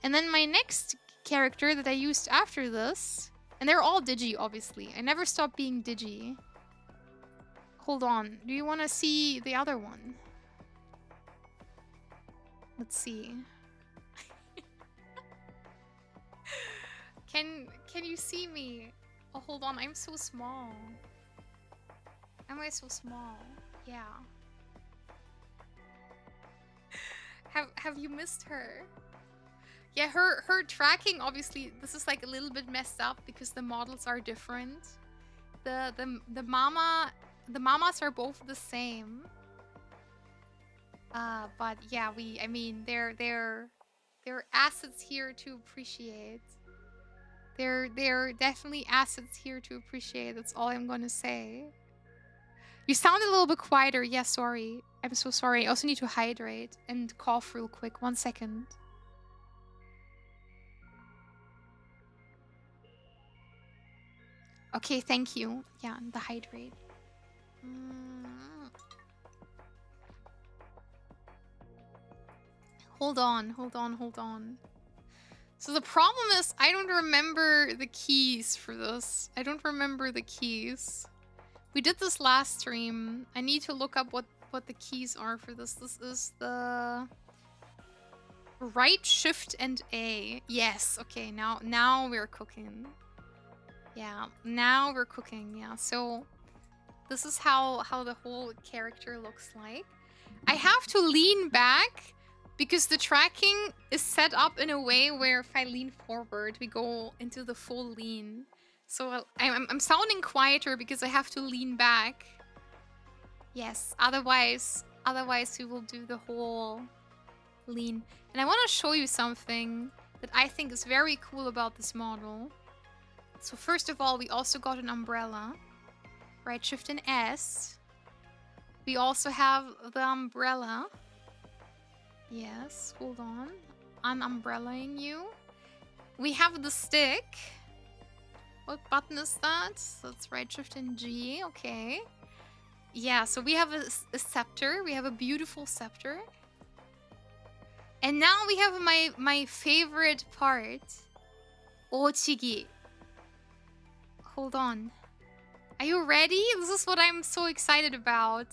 And then my next character that I used after this, and they're all Digi obviously. I never stopped being Digi. Hold on. Do you want to see the other one? Let's see. Can you see me? Oh, hold on. I'm so small. Am I so small? Yeah. Have you missed her? Yeah, her tracking, obviously, this is like a little bit messed up because the models are different. The mamas are both the same. But yeah, I mean, they're assets here to appreciate. They're definitely assets here to appreciate. That's all I'm gonna say. You sound a little bit quieter. Yeah, sorry. I'm so sorry. I also need to hydrate and cough real quick. 1 second. Okay, thank you. Yeah, the hydrate. Hold on. So the problem is I don't remember the keys for this. I don't remember the keys. We did this last stream. I need to look up what the keys are for this. This is the right shift and A. Yes, okay, now we're cooking. Yeah, now we're cooking. Yeah, so this is how the whole character looks like. I have to lean back because the tracking is set up in a way where if I lean forward, we go into the full lean. So I'm sounding quieter because I have to lean back. Yes, otherwise we will do the whole lean. And I want to show you something that I think is very cool about this model. So first of all, we also got an umbrella. Right shift and S. We also have the umbrella. Yes, hold on. I'm umbrellaing you. We have the stick. What button is that? That's right shift and G. Okay. Yeah, so we have a scepter. We have a beautiful scepter. And now we have my favorite part. Ochigi. Hold on. Are you ready? This is what I'm so excited about.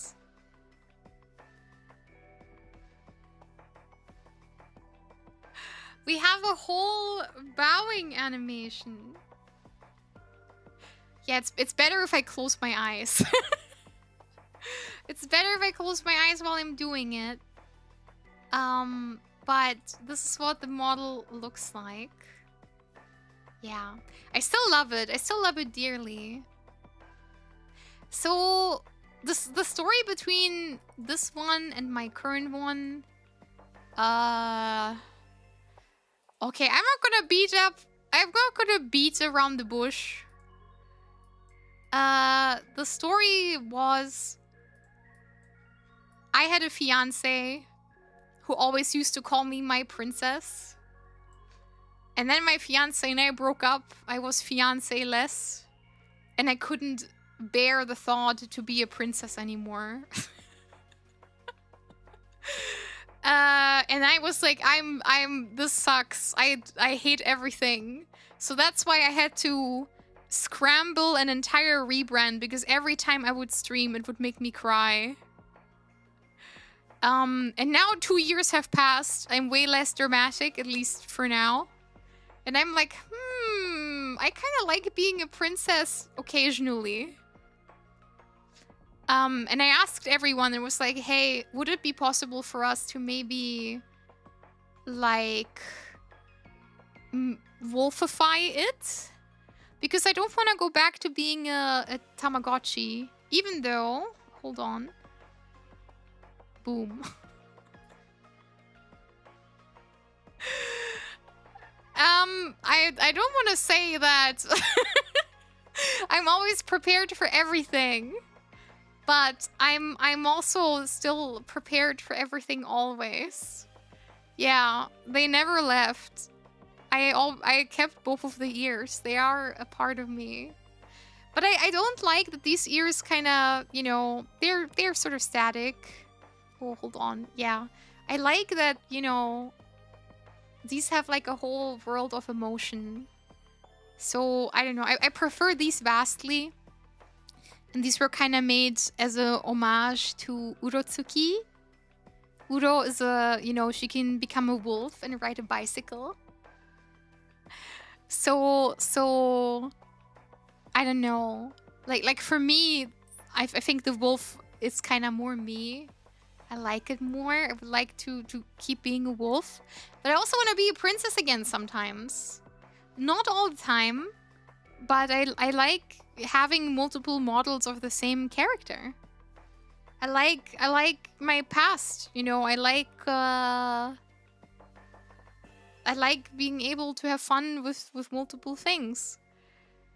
We have a whole bowing animation. Yeah, it's better if I close my eyes. It's better if I close my eyes while I'm doing it. But this is what the model looks like. Yeah. I still love it. I still love it dearly. So, the story between this one and my current one... Okay, I'm not gonna beat around the bush. The story was... I had a fiancé who always used to call me my princess. And then my fiancé and I broke up. I was fiancé-less. And I couldn't bear the thought to be a princess anymore. And I was like, this sucks. I hate everything. So that's why I had to scramble an entire rebrand, because every time I would stream, it would make me cry. And now 2 years have passed. I'm way less dramatic, at least for now. And I'm like, I kind of like being a princess occasionally. And I asked everyone and was like, hey, would it be possible for us to maybe, like, wolfify it? Because I don't want to go back to being a Tamagotchi. Even though, hold on. Boom. I don't want to say that I'm always prepared for everything, but I'm also still prepared for everything always. Yeah, they never left. I kept both of the ears. They are a part of me. But I don't like that these ears kind of, you know, they're sort of static. Oh, hold on. Yeah. I like that, you know, these have like a whole world of emotion. So, I don't know. I prefer these vastly. And these were kind of made as a homage to Urotsuki. Uro is a, you know, she can become a wolf and ride a bicycle. So I don't know. Like for me, I think the wolf is kind of more me. I like it more. I would like to keep being a wolf. But I also want to be a princess again sometimes. Not all the time. But I like having multiple models of the same character. I like my past, you know. I like being able to have fun with multiple things.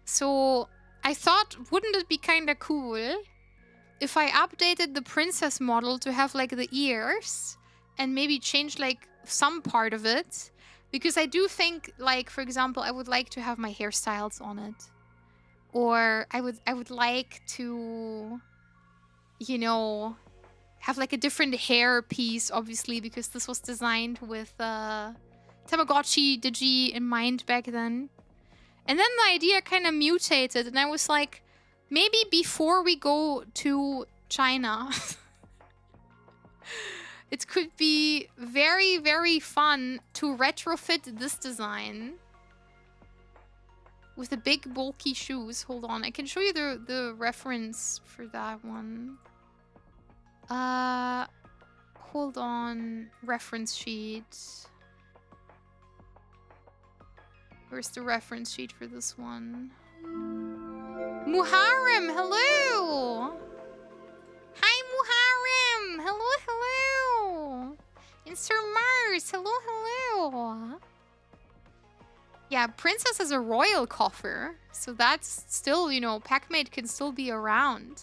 So I thought, wouldn't it be kind of cool if I updated the princess model to have like the ears and maybe change like some part of it? Because I do think, like, for example, I would like to have my hairstyles on it. Or I would like to, you know, have like a different hair piece, obviously, because this was designed with Tamagotchi Digi in mind back then. And then the idea kind of mutated, and I was like, maybe before we go to China, it could be very, very fun to retrofit this design with the big bulky shoes. Hold on, I can show you the reference for that one. Hold on, reference sheet. Where's the reference sheet for this one? Muharrem, hello! Hi, Muharrem! Hello, hello! And Sir Mars, hello, hello! Yeah, Princess is a royal coffer, so that's still, you know, Pac-Mate can still be around.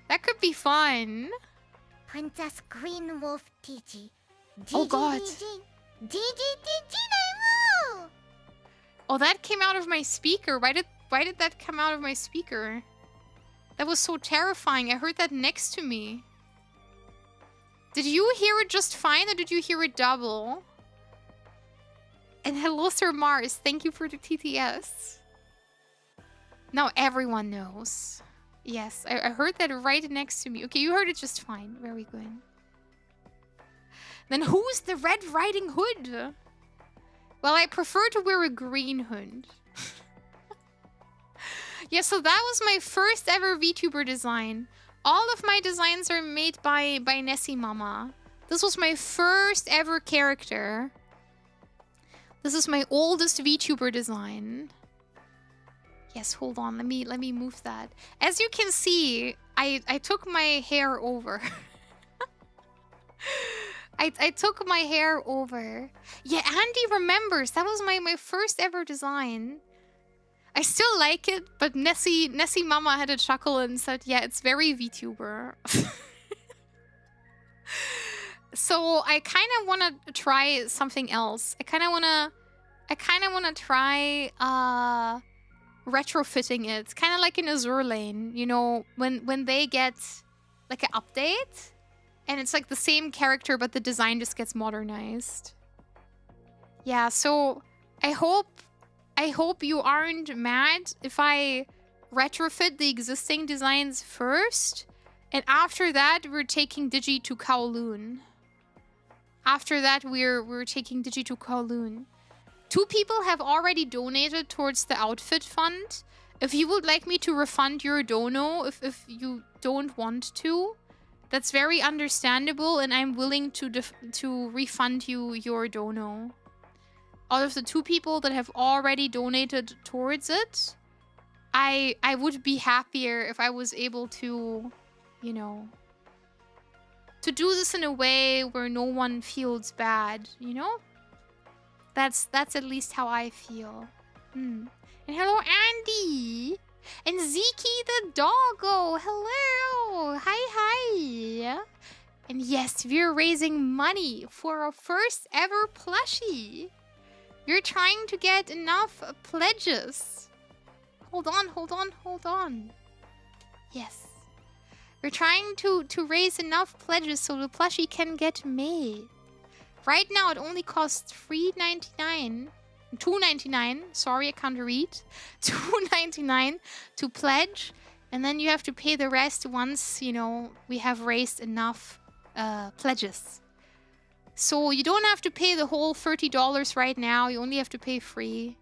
That could be fun. Princess Green Wolf Digi. Oh god. Digi. Oh, that came out of my speaker. Why did that come out of my speaker? That was so terrifying. I heard that next to me. Did you hear it just fine, or did you hear it double? And hello, Sir Mars. Thank you for the TTS. Now everyone knows. Yes, I heard that right next to me. Okay, you heard it just fine. Very good. Then who's the Red Riding Hood? Well, I prefer to wear a green hood. Yeah, so that was my first ever VTuber design. All of my designs are made by Nessie Mama. This was my first ever character. This is my oldest VTuber design. Yes, hold on. Let me move that. As you can see, I took my hair over. I took my hair over. Yeah, Andy remembers. That was my first ever design. I still like it, but Nessie Mama had a chuckle and said, yeah, it's very VTuber. So I kind of want to try something else. I kind of want to try retrofitting it. It's kind of like in Azure Lane, you know, when they get like an update and it's like the same character but the design just gets modernized. Yeah, so I hope you aren't mad if I retrofit the existing designs first, and after that we're taking Digi to Kowloon. After that we're taking Digi to Kowloon. 2 people have already donated towards the outfit fund. If you would like me to refund your dono, if you don't want to, that's very understandable, and I'm willing to refund you your dono. Out of the 2 people that have already donated towards it, I would be happier if I was able to, you know, to do this in a way where no one feels bad, you know? That's at least how I feel. And hello, Andy! And Ziki the doggo! Hello! Hi! And yes, we're raising money for our first ever plushie. We're trying to get enough pledges. Hold on. Yes. We're trying to raise enough pledges so the plushie can get made. Right now, it only costs $3.99. $2.99. Sorry, I can't read. $2.99 to pledge. And then you have to pay the rest once, you know, we have raised enough pledges. So you don't have to pay the whole $30 right now. You only have to pay free.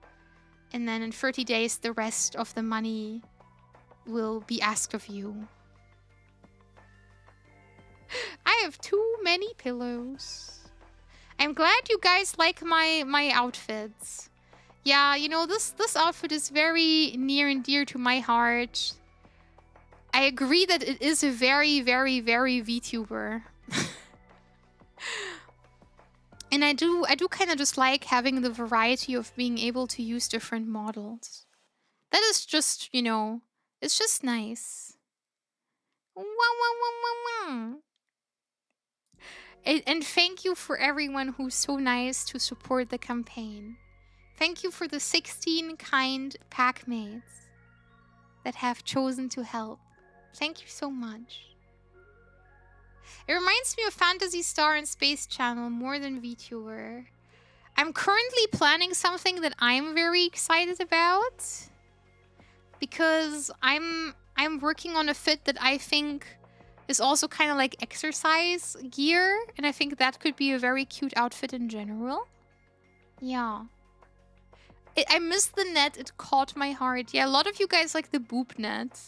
And then in 30 days, the rest of the money will be asked of you. I have too many pillows. I'm glad you guys like my outfits. Yeah, you know, this outfit is very near and dear to my heart. I agree that it is a very, very, very VTuber. And I do kind of just like having the variety of being able to use different models. That is just, you know, it's just nice. And thank you for everyone who's so nice to support the campaign. Thank you for the 16 kind packmates that have chosen to help. Thank you so much. It reminds me of Phantasy Star and Space Channel more than VTuber. I'm currently planning something that I'm very excited about. Because I'm working on a fit that I think is also kind of like exercise gear. And I think that could be a very cute outfit in general. Yeah. I missed the net. It caught my heart. Yeah, a lot of you guys like the boob net.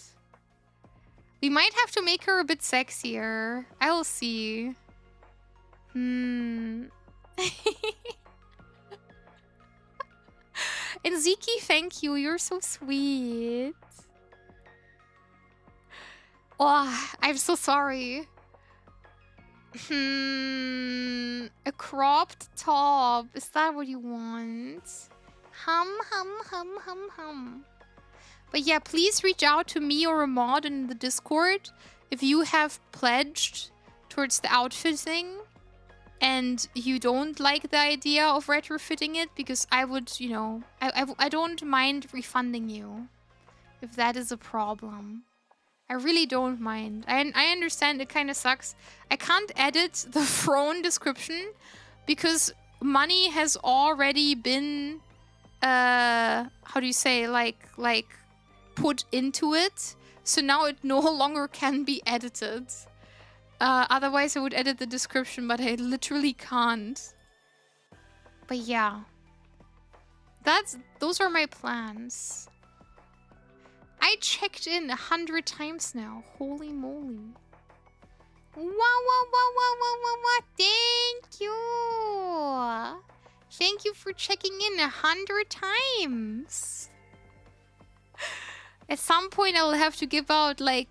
We might have to make her a bit sexier. I'll see. And Ziki, thank you. You're so sweet. Oh, I'm so sorry. A cropped top. Is that what you want? Hum. But yeah, please reach out to me or a mod in the Discord if you have pledged towards the outfit thing and you don't like the idea of retrofitting it, because I would, you know, I don't mind refunding you if that is a problem. I really don't mind. I understand it kind of sucks. I can't edit the throne description because money has already been, how do you say, like put into it. So now it no longer can be edited. Otherwise I would edit the description, but I literally can't. But yeah. Those are my plans. I checked in 100 times now. Holy moly. Wow. Thank you. Thank you for checking in 100 times. At some point, I'll have to give out, like,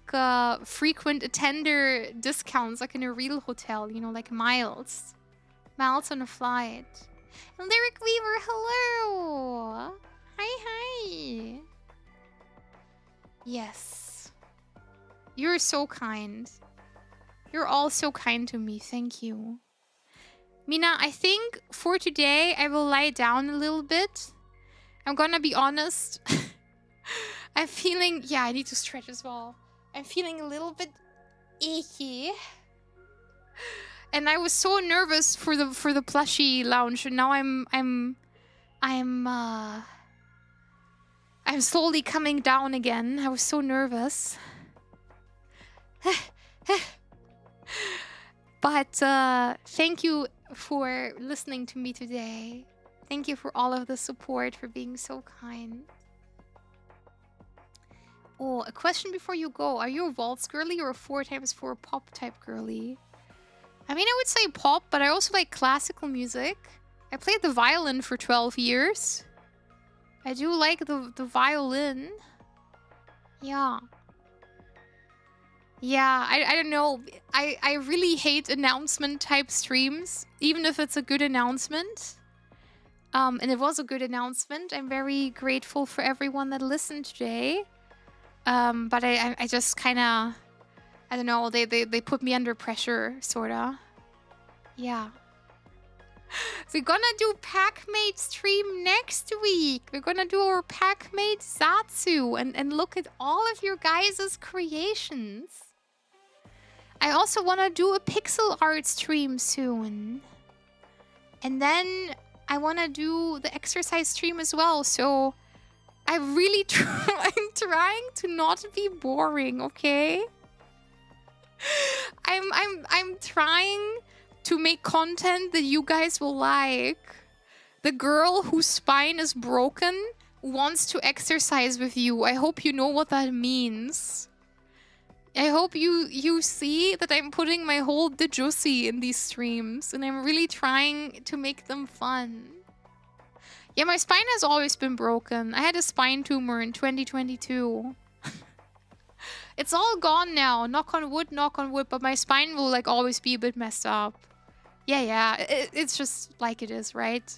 frequent attender discounts, like in a real hotel, you know, like miles. Miles on a flight. And Lyric Weaver, hello! Hi. Yes. You're so kind. You're all so kind to me, thank you. Mina, I think for today, I will lie down a little bit. I'm gonna be honest. I'm feeling... Yeah, I need to stretch as well. I'm feeling a little bit icky. And I was so nervous for the plushie lounge, and now I'm slowly coming down again. I was so nervous. But thank you for listening to me today. Thank you for all of the support, for being so kind. Oh, a question before you go. Are you a waltz girly or a 4x4 pop type girly? I mean, I would say pop, but I also like classical music. I played the violin for 12 years. I do like the violin. Yeah. Yeah, I don't know. I really hate announcement type streams, even if it's a good announcement. And it was a good announcement. I'm very grateful for everyone that listened today. But I just kind of, I don't know, they put me under pressure, sorta. Yeah. We're gonna do Packmate stream next week. We're gonna do our Packmate Zatsu and look at all of your guys' creations. I also wanna do a pixel art stream soon. And then I wanna do the exercise stream as well. So I'm really I'm trying to not be boring, okay? I'm trying to make content that you guys will like. The girl whose spine is broken wants to exercise with you. I hope you know what that means. I hope you see that I'm putting my whole dejusi in these streams, and I'm really trying to make them fun. Yeah, my spine has always been broken. I had a spine tumor in 2022. It's all gone now. Knock on wood, but my spine will like always be a bit messed up. Yeah, it's just like it is, right?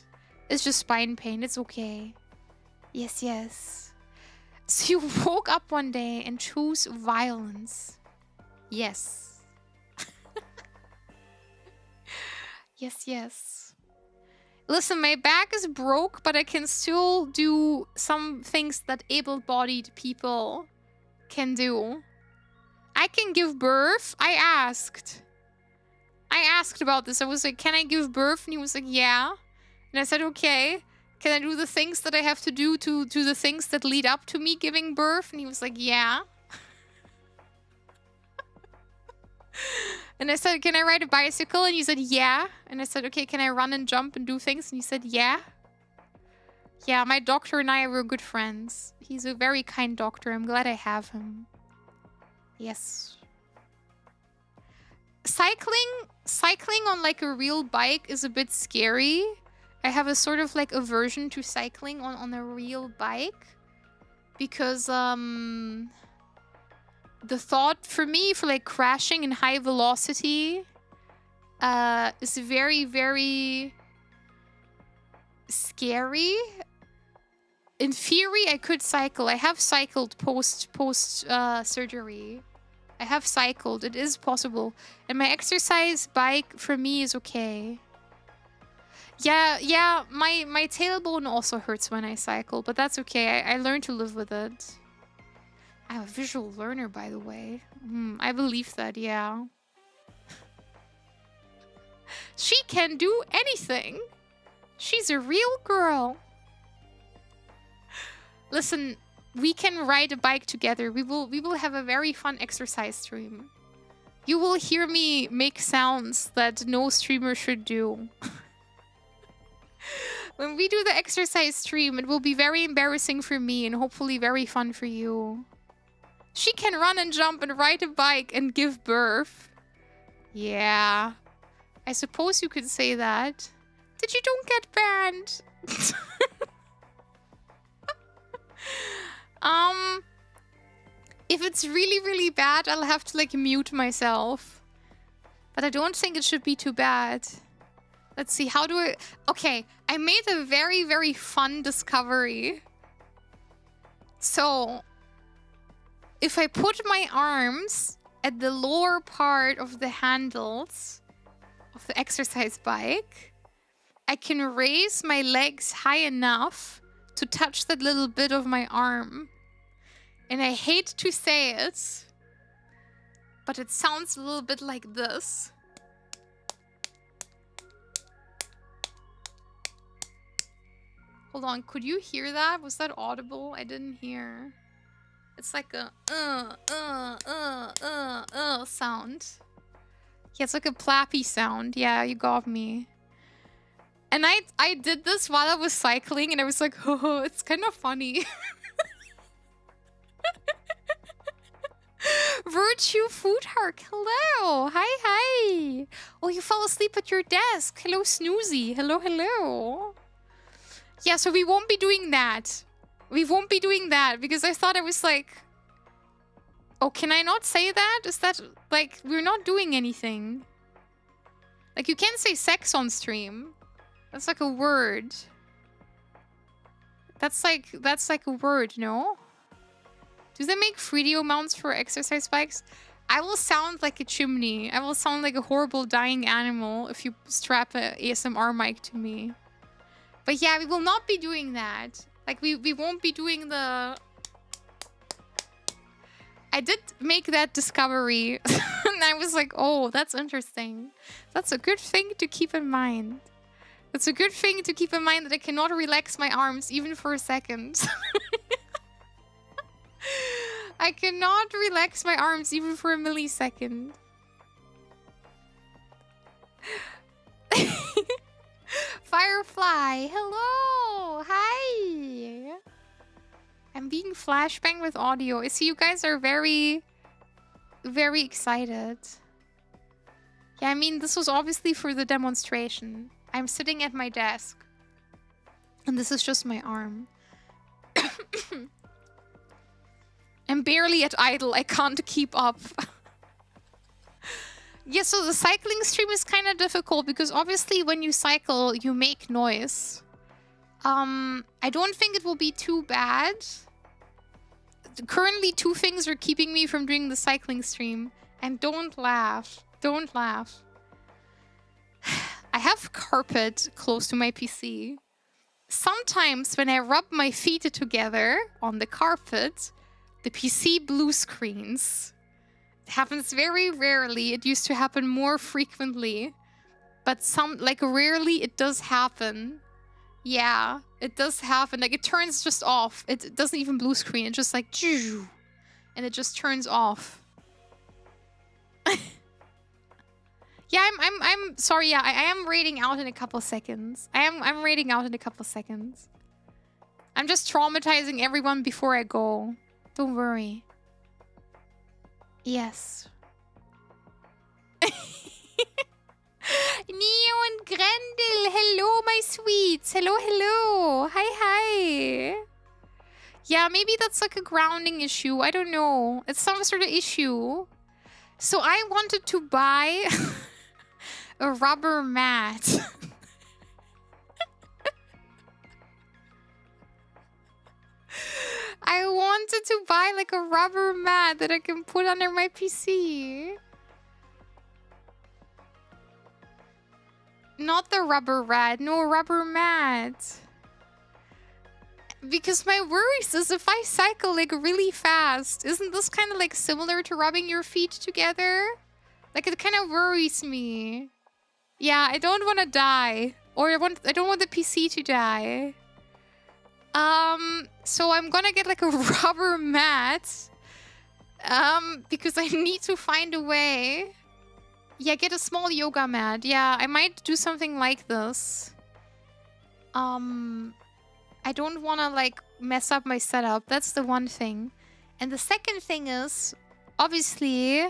It's just spine pain. It's okay. Yes. So you woke up one day and chose violence. Yes. Yes. Listen, my back is broke, but I can still do some things that able-bodied people can do. I can give birth. I asked about this. I was like, can I give birth? And he was like, yeah. And I said, okay. Can I do the things that I have to do to the things that lead up to me giving birth? And he was like, yeah. And I said, can I ride a bicycle? And he said, yeah. And I said, okay, can I run and jump and do things? And he said, yeah. Yeah, my doctor and I were good friends. He's a very kind doctor. I'm glad I have him. Yes. Cycling on like a real bike is a bit scary. I have a sort of like aversion to cycling on a real bike because the thought for me for like crashing in high velocity is very, very scary. In theory, I could cycle. I have cycled post surgery. I have cycled. It is possible. And my exercise bike for me is okay. Yeah, my tailbone also hurts when I cycle, but that's okay. I learned to live with it. I'm a visual learner, by the way. I believe that, yeah. She can do anything. She's a real girl. Listen, we can ride a bike together. We will have a very fun exercise stream. You will hear me make sounds that no streamer should do. When we do the exercise stream, it will be very embarrassing for me and hopefully very fun for you. She can run and jump and ride a bike and give birth. Yeah. I suppose you could say that. Did you don't get banned? If it's really, really bad, I'll have to like mute myself. But I don't think it should be too bad. Let's see, how do I... Okay, I made a very, very fun discovery. So, if I put my arms at the lower part of the handles of the exercise bike, I can raise my legs high enough to touch that little bit of my arm. And I hate to say it, but it sounds a little bit like this. Hold on, could you hear that? Was that audible? I didn't hear. It's like a sound. Yeah, it's like a plappy sound. Yeah, you got me. And I did this while I was cycling, and I was like, oh, it's kind of funny. Virtue Food Hark, hello. Hi. Oh, you fell asleep at your desk. Hello, Snoozy. Hello. Yeah, so we won't be doing that. We won't be doing that because I thought I was like Oh, can I not say that? Is that, like, we're not doing anything. Like, you can't say sex on stream. That's like a word. That's like a word, no? Do they make 3D mounts for exercise bikes? I will sound like a chimney. I will sound like a horrible dying animal if you strap a ASMR mic to me. But yeah, we will not be doing that. Like, we won't be doing the... I did make that discovery. And I was like, oh, that's interesting. That's a good thing to keep in mind. It's a good thing to keep in mind that I cannot relax my arms even for a second. I cannot relax my arms even for a millisecond. Firefly, hello! Hi! I'm being flashbanged with audio. I see you guys are very, very excited. Yeah, I mean, this was obviously for the demonstration. I'm sitting at my desk. And this is just my arm. I'm barely at idle. I can't keep up. Yeah, so the cycling stream is kind of difficult because obviously when you cycle, you make noise. I don't think it will be too bad. Currently, 2 things are keeping me from doing the cycling stream. And don't laugh. Don't laugh. I have carpet close to my PC. Sometimes when I rub my feet together on the carpet, the PC blue screens. It happens very rarely. It used to happen more frequently. But rarely it does happen. Yeah, it does happen. Like, it turns just off. It doesn't even blue screen. It's just like, and it just turns off. Yeah, I'm sorry. Yeah, I am raiding out in a couple seconds. I'm raiding out in a couple seconds. I'm just traumatizing everyone before I go. Don't worry. Yes. Neo and Grendel, hello, my sweets. Hello, hello. Hi, hi. Yeah, maybe that's like a grounding issue. I don't know. It's some sort of issue. So I wanted to buy a rubber mat. I wanted to buy like a rubber mat that I can put under my PC. Not the rubber rat, no, rubber mat. Because my worries is if I cycle like really fast, isn't this kind of like similar to rubbing your feet together? Like, it kind of worries me. Yeah, I don't want to die. Or I don't want the PC to die. So I'm gonna get like a rubber mat. Because I need to find a way. Yeah, get a small yoga mat. Yeah, I might do something like this. I don't want to like mess up my setup. That's the one thing. And the second thing is, obviously,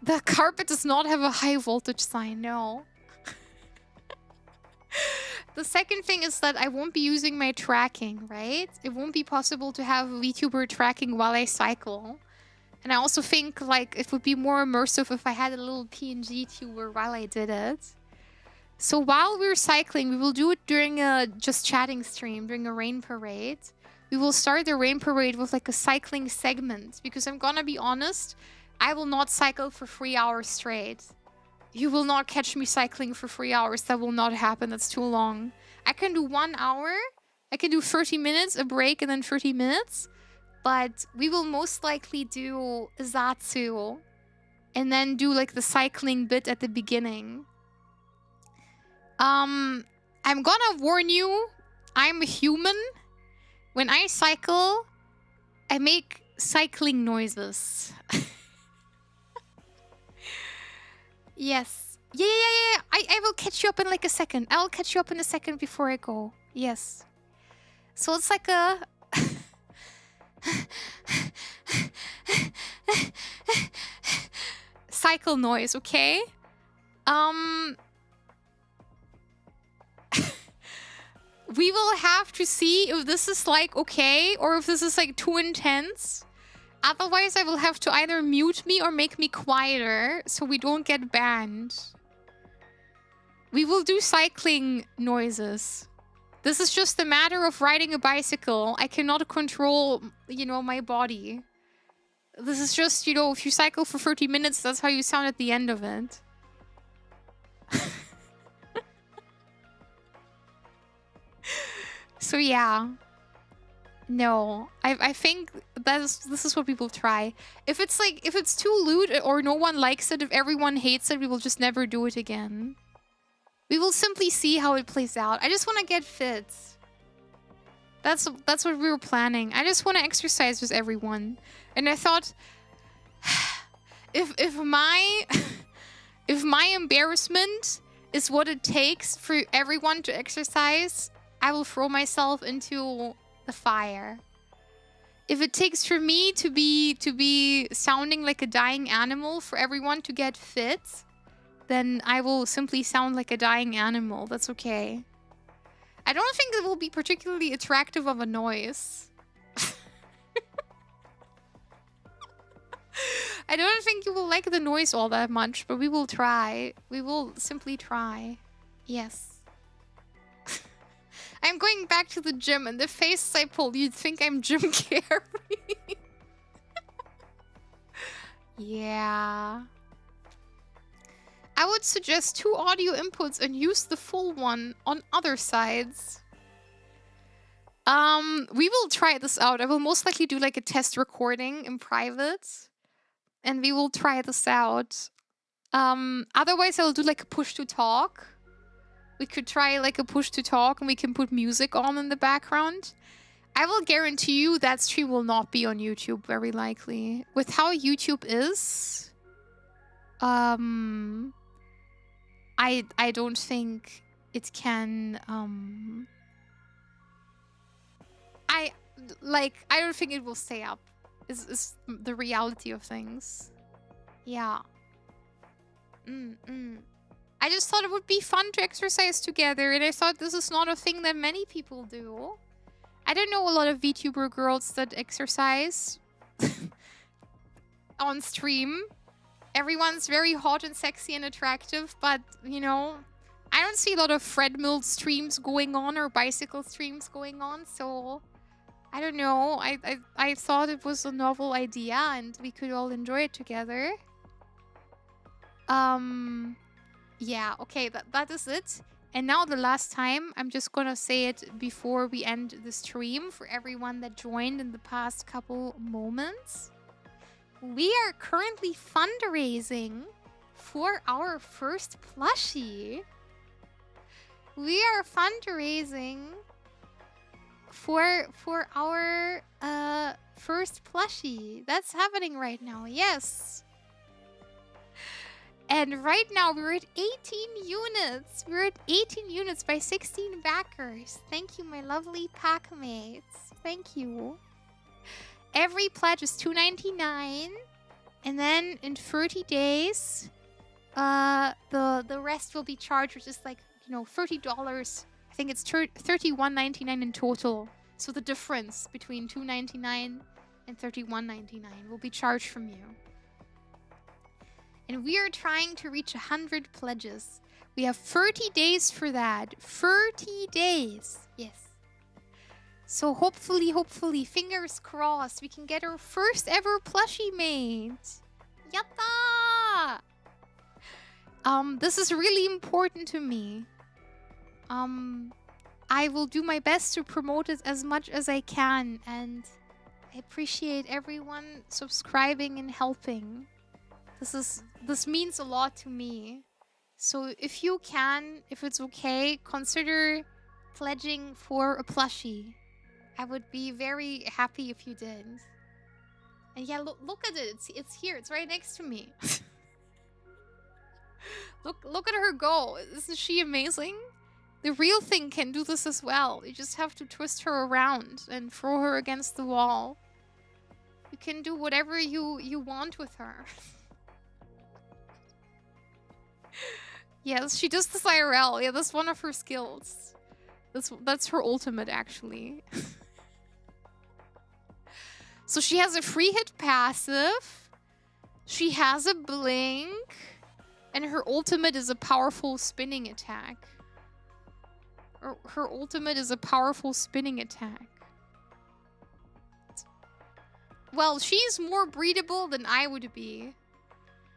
the carpet does not have a high voltage sign, no. The second thing is that I won't be using my tracking, right? It won't be possible to have VTuber tracking while I cycle. And I also think like it would be more immersive if I had a little PNG tuber while I did it. So while we're cycling, we will do it during a just chatting stream, during a rain parade. We will start the rain parade with like a cycling segment. Because I'm gonna be honest, I will not cycle for 3 hours straight. You will not catch me cycling for 3 hours. That will not happen. That's too long. I can do 1 hour. I can do 30 minutes, a break, and then 30 minutes. But we will most likely do Zatsu. And then do like the cycling bit at the beginning. I'm gonna warn you. I'm a human. When I cycle, I make cycling noises. Yes. Yeah. I will catch you up in like a second. I'll catch you up in a second before I go. Yes. So it's like a... cycle noise, okay? We will have to see if this is like okay or if this is like too intense. Otherwise, I will have to either mute me or make me quieter so we don't get banned. We will do cycling noises. This is just a matter of riding a bicycle. I cannot control, you know, my body. This is just, you know, if you cycle for 30 minutes, that's how you sound at the end of it. So yeah. No, I think this is what we will try. If it's like, if it's too lewd or no one likes it, if everyone hates it, we will just never do it again. We will simply see how it plays out. I just want to get fit. That's what we were planning. I just want to exercise with everyone. And I thought, if my if my embarrassment is what it takes for everyone to exercise, I will throw myself into the fire. If it takes for me to be sounding like a dying animal for everyone to get fit, then I will simply sound like a dying animal. That's okay. I don't think it will be particularly attractive of a noise. I don't think you will like the noise all that much, but we will try. We will simply try. Yes. I'm going back to the gym, and the faces I pull, you'd think I'm Jim Carrey. Yeah. I would suggest 2 audio inputs and use the full one on other sides. We will try this out. I will most likely do like a test recording in private. And we will try this out. Otherwise, I'll do like a push to talk. We could try like a push to talk and we can put music on in the background. I will guarantee you that stream will not be on YouTube, very likely. With how YouTube is, I don't think it can, I don't think it will stay up, is the reality of things. Yeah. I just thought it would be fun to exercise together, and I thought this is not a thing that many people do. I don't know a lot of VTuber girls that exercise on stream. Everyone's very hot and sexy and attractive, but, you know, I don't see a lot of treadmill streams going on or bicycle streams going on, so I don't know. I thought it was a novel idea and we could all enjoy it together. Yeah, okay, that is it. And now the last time, I'm just gonna say it before we end the stream for everyone that joined in the past couple moments. We are currently fundraising for our first plushie. We are fundraising for our first plushie. That's happening right now, yes. And right now, we're at 18 units. We're at 18 units by 16 backers. Thank you, my lovely pack mates. Thank you. Every pledge is $2.99. And then in 30 days, the rest will be charged, which is like, you know, $30. I think it's $31.99 in total. So the difference between $2.99 and $31.99 will be charged from you. And we are trying to reach 100 pledges. We have 30 days for that. 30 days. Yes. So hopefully, fingers crossed, we can get our first ever plushie made. Yatta! This is really important to me. I will do my best to promote it as much as I can. And I appreciate everyone subscribing and helping. This means a lot to me. So if you can, if it's okay, consider pledging for a plushie. I would be very happy if you did. And yeah, look at it. It's here. It's right next to me. Look at her go. Isn't she amazing? The real thing can do this as well. You just have to twist her around and throw her against the wall. You can do whatever you want with her. Yes, she does this IRL. Yeah, that's one of her skills. That's her ultimate, actually. So she has a free hit passive. She has a blink. And her ultimate is a powerful spinning attack. Her ultimate is a powerful spinning attack. Well, she's more breedable than I would be.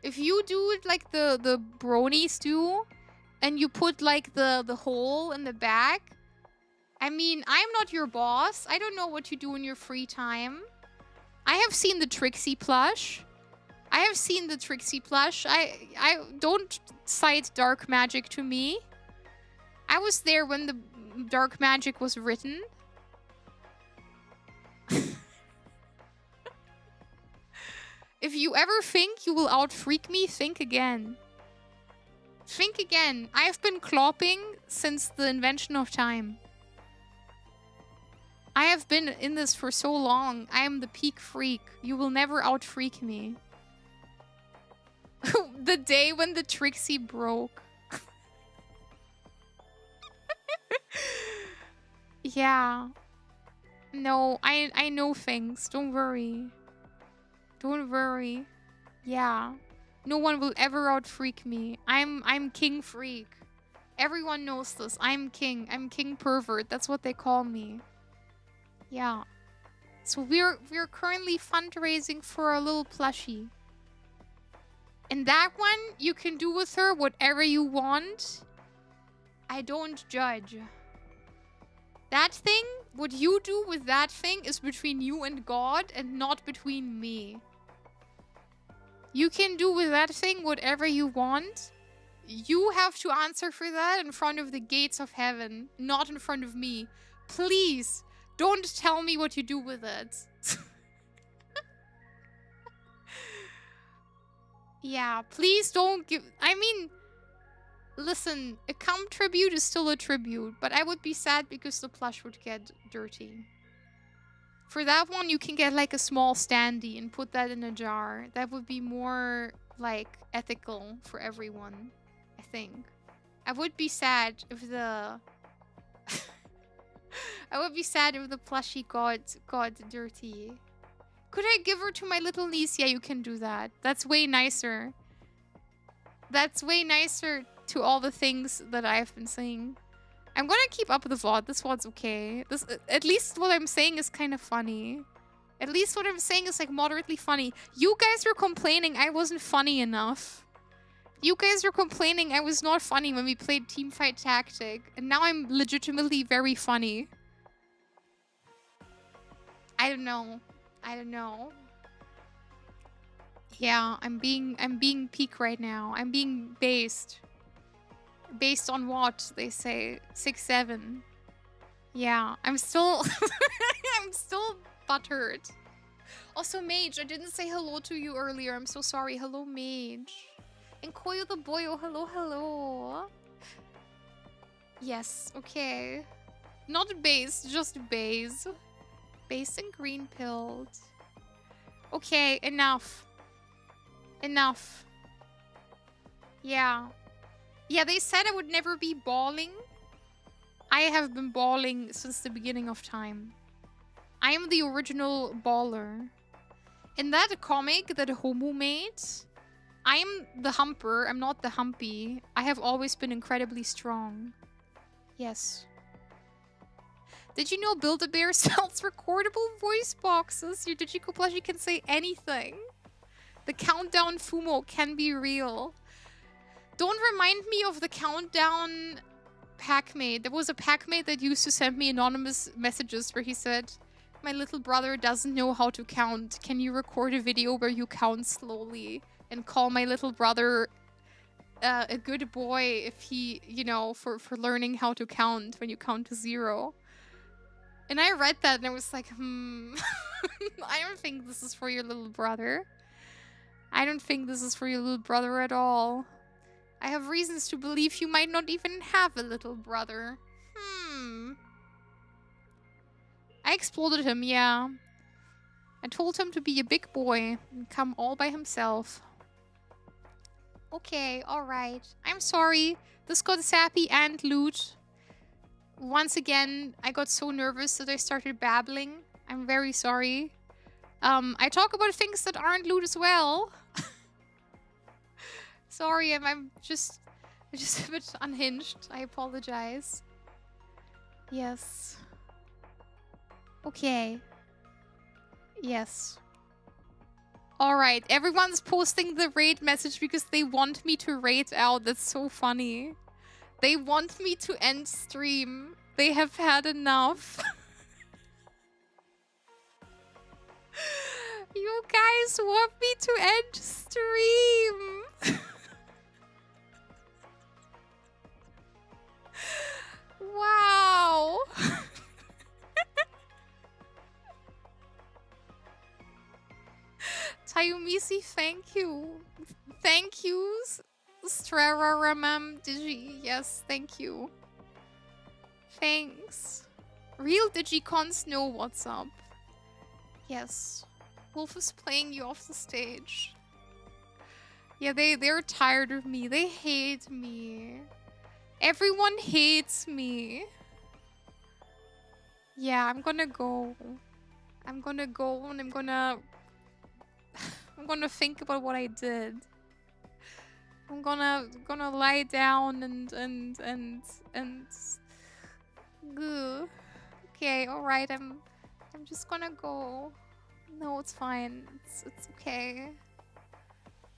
If you do it like the bronies do, and you put like the hole in the back, I mean, I'm not your boss. I don't know what you do in your free time. I have seen the Trixie plush. I have seen the Trixie plush. I don't cite dark magic to me. I was there when the dark magic was written. If you ever think you will out-freak me, think again. Think again. I've been clopping since the invention of time. I have been in this for so long. I am the peak freak. You will never out-freak me. The day when the Trixie broke. Yeah. No, I know things. Don't worry. Don't worry. Yeah. No one will ever out-freak me. I'm king freak. Everyone knows this. I'm king. I'm king pervert. That's what they call me. Yeah. So we're currently fundraising for our little plushie. And that one, you can do with her whatever you want. I don't judge. That thing, what you do with that thing is between you and God and not between me. You can do with that thing whatever you want. You have to answer for that in front of the gates of heaven, not in front of me. Please, don't tell me what you do with it. Yeah, please don't give... I mean, listen, a cum tribute is still a tribute, but I would be sad because the plush would get dirty. For that one, you can get like a small standee and put that in a jar. That would be more like ethical for everyone, I think. I would be sad if the... I would be sad if the plushie got dirty. Could I give her to my little niece? Yeah, you can do that. That's way nicer. That's way nicer to all the things that I've been saying. I'm gonna keep up with the VOD. This VOD's okay. This, at least what I'm saying is kind of funny. At least what I'm saying is like moderately funny. You guys were complaining I wasn't funny enough. You guys were complaining I was not funny when we played Teamfight Tactic. And now I'm legitimately very funny. I don't know. I don't know. Yeah, I'm being peak right now. I'm being based. Based on what, they say. 6'7". Yeah, I'm still... I'm still butthurt. Also, Mage, I didn't say hello to you earlier. I'm so sorry. Hello, Mage. And Koyo the Boyo, hello, hello. Yes, okay. Not base, just base. Base and green pilled. Okay, enough. Enough. Yeah. Yeah, they said I would never be bawling. I have been bawling since the beginning of time. I am the original baller. In that comic that Homo made, I am the humper. I'm not the humpy. I have always been incredibly strong. Yes. Did you know Build-A-Bear sells recordable voice boxes? Your Digiko plushie can say anything. The countdown Fumo can be real. Don't remind me of the countdown packmate. There was a packmate that used to send me anonymous messages where he said, "My little brother doesn't know how to count. Can you record a video where you count slowly and call my little brother a good boy if he, you know, for learning how to count when you count to 0. And I read that and I was like, I don't think this is for your little brother. I don't think this is for your little brother at all. I have reasons to believe you might not even have a little brother. I exploded him, yeah. I told him to be a big boy and come all by himself. Okay, alright. I'm sorry. This got sappy and loot. Once again, I got so nervous that I started babbling. I'm very sorry. I talk about things that aren't loot as well. Sorry, I'm just a bit unhinged. I apologize. Yes. Okay. Yes. Alright, everyone's posting the raid message because they want me to raid out. That's so funny. They want me to end stream. They have had enough. You guys want me to end stream. Wow. Tayumisi, thank you. Thank you. Strararamam Digi. Yes, thank you. Thanks. Real Digicons know what's up. Yes. Wolf is playing you off the stage. Yeah, they're tired of me. They hate me. Everyone hates me. Yeah, I'm gonna go. I'm gonna go and I'm gonna think about what I did. I'm gonna lie down and Ugh. Okay, alright, I'm just gonna go. No, it's fine. It's okay.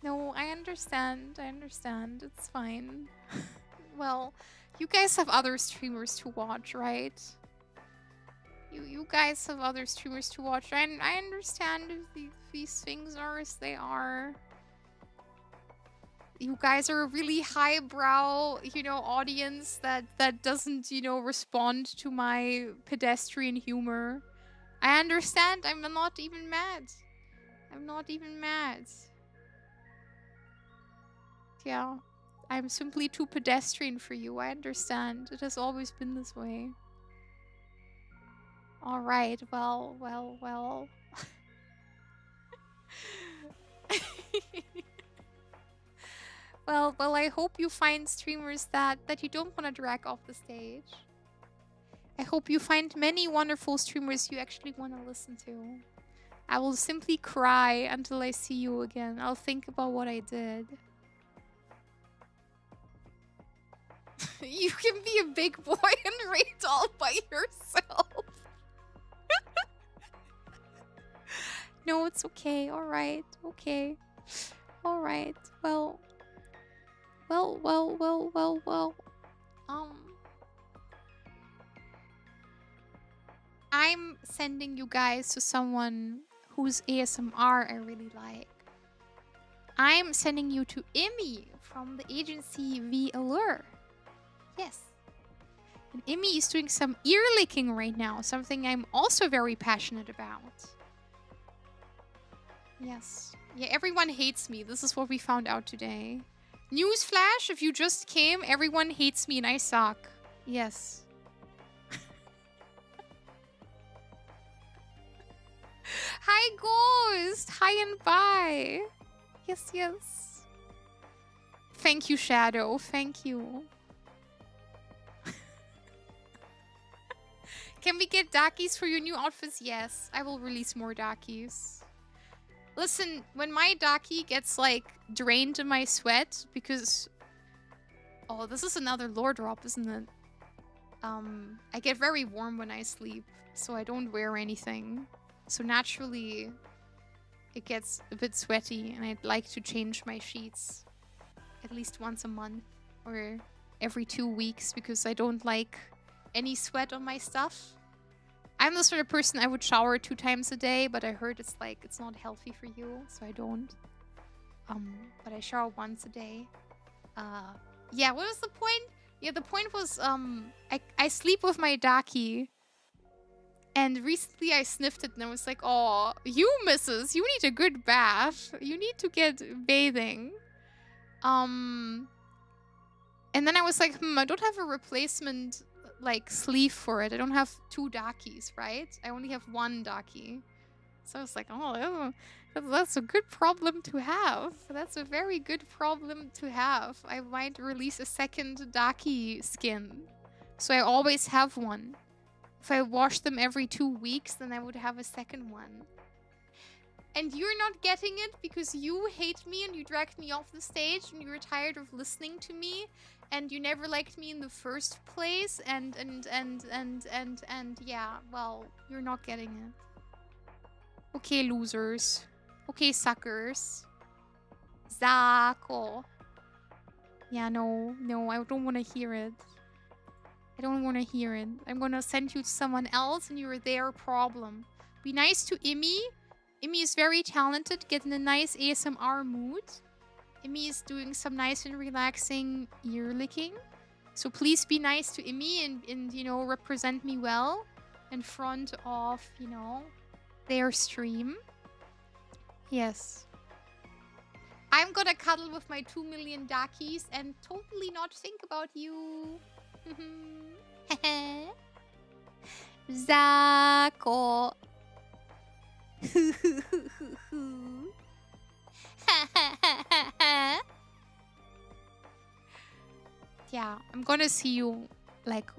No, I understand. It's fine. Well, you guys have other streamers to watch, right? You guys have other streamers to watch. I understand if these things are as they are. You guys are a really highbrow, audience that doesn't, respond to my pedestrian humor. I understand. I'm not even mad. I'm not even mad. Yeah. I'm simply too pedestrian for you. I understand. It has always been this way. Alright, well. Well, I hope you find streamers that you don't want to drag off the stage. I hope you find many wonderful streamers you actually want to listen to. I will simply cry until I see you again. I'll think about what I did. You can be a big boy and raid all by yourself. No, it's okay. Alright. Okay. Alright. Well. I'm sending you guys to someone whose ASMR I really like. I'm sending you to Emmy from the agency V Allure. Yes. And Emmy is doing some ear licking right now, something I'm also very passionate about. Yes. Yeah, everyone hates me. This is what we found out today. Newsflash, if you just came, everyone hates me and I suck. Yes. Hi, Ghost! Hi and bye! Yes. Thank you, Shadow. Thank you. Can we get Dakis for your new outfits? Yes, I will release more Dakis. Listen, when my Daki gets, like, drained in my sweat, because... Oh, this is another lore drop, isn't it? I get very warm when I sleep, so I don't wear anything. So naturally, it gets a bit sweaty, and I'd like to change my sheets at least once a month, or every 2 weeks, because I don't like any sweat on my stuff. I'm the sort of person I would shower 2 times a day, but I heard it's not healthy for you, so I don't. But I shower once a day. Yeah, what was the point? Yeah, the point was, I sleep with my Daki. And recently I sniffed it and I was like, oh, you missus, you need a good bath. You need to get bathing. And then I was like, I don't have a replacement sleeve for it. I don't have 2 Dakis, right? I only have 1 Daki. So I was like, oh, that's a good problem to have. That's a very good problem to have. I might release a second Daki skin. So I always have one. If I wash them every 2 weeks, then I would have a second one. And you're not getting it because you hate me and you dragged me off the stage and you were tired of listening to me and you never liked me in the first place and yeah, well, you're not getting it. Okay, losers. Okay, suckers. Zako. Yeah, no, I don't want to hear it. I don't want to hear it. I'm gonna send you to someone else and you're their problem. Be nice to Imi. Imi is very talented. Get in a nice ASMR mood. Imi is doing some nice and relaxing ear licking. So please be nice to Imi and you know, represent me well in front of, you know, their stream. Yes. I'm gonna cuddle with my 2 million Dakis and totally not think about you. Zako. Yeah, I'm gonna see you, like,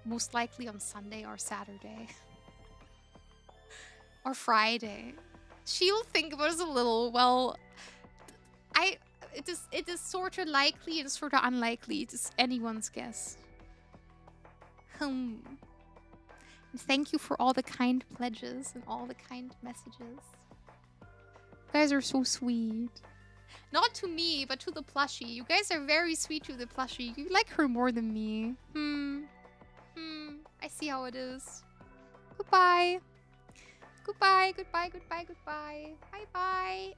most likely on Sunday or Saturday. Or Friday. She'll think about us a little. Well, it is sort of likely and sort of unlikely. It is anyone's guess. And thank you for all the kind pledges and all the kind messages. You guys are so sweet. Not to me, but to the plushie. You guys are very sweet to the plushie. You like her more than me. I see how it is. Goodbye. Goodbye, goodbye, goodbye, goodbye. Bye-bye.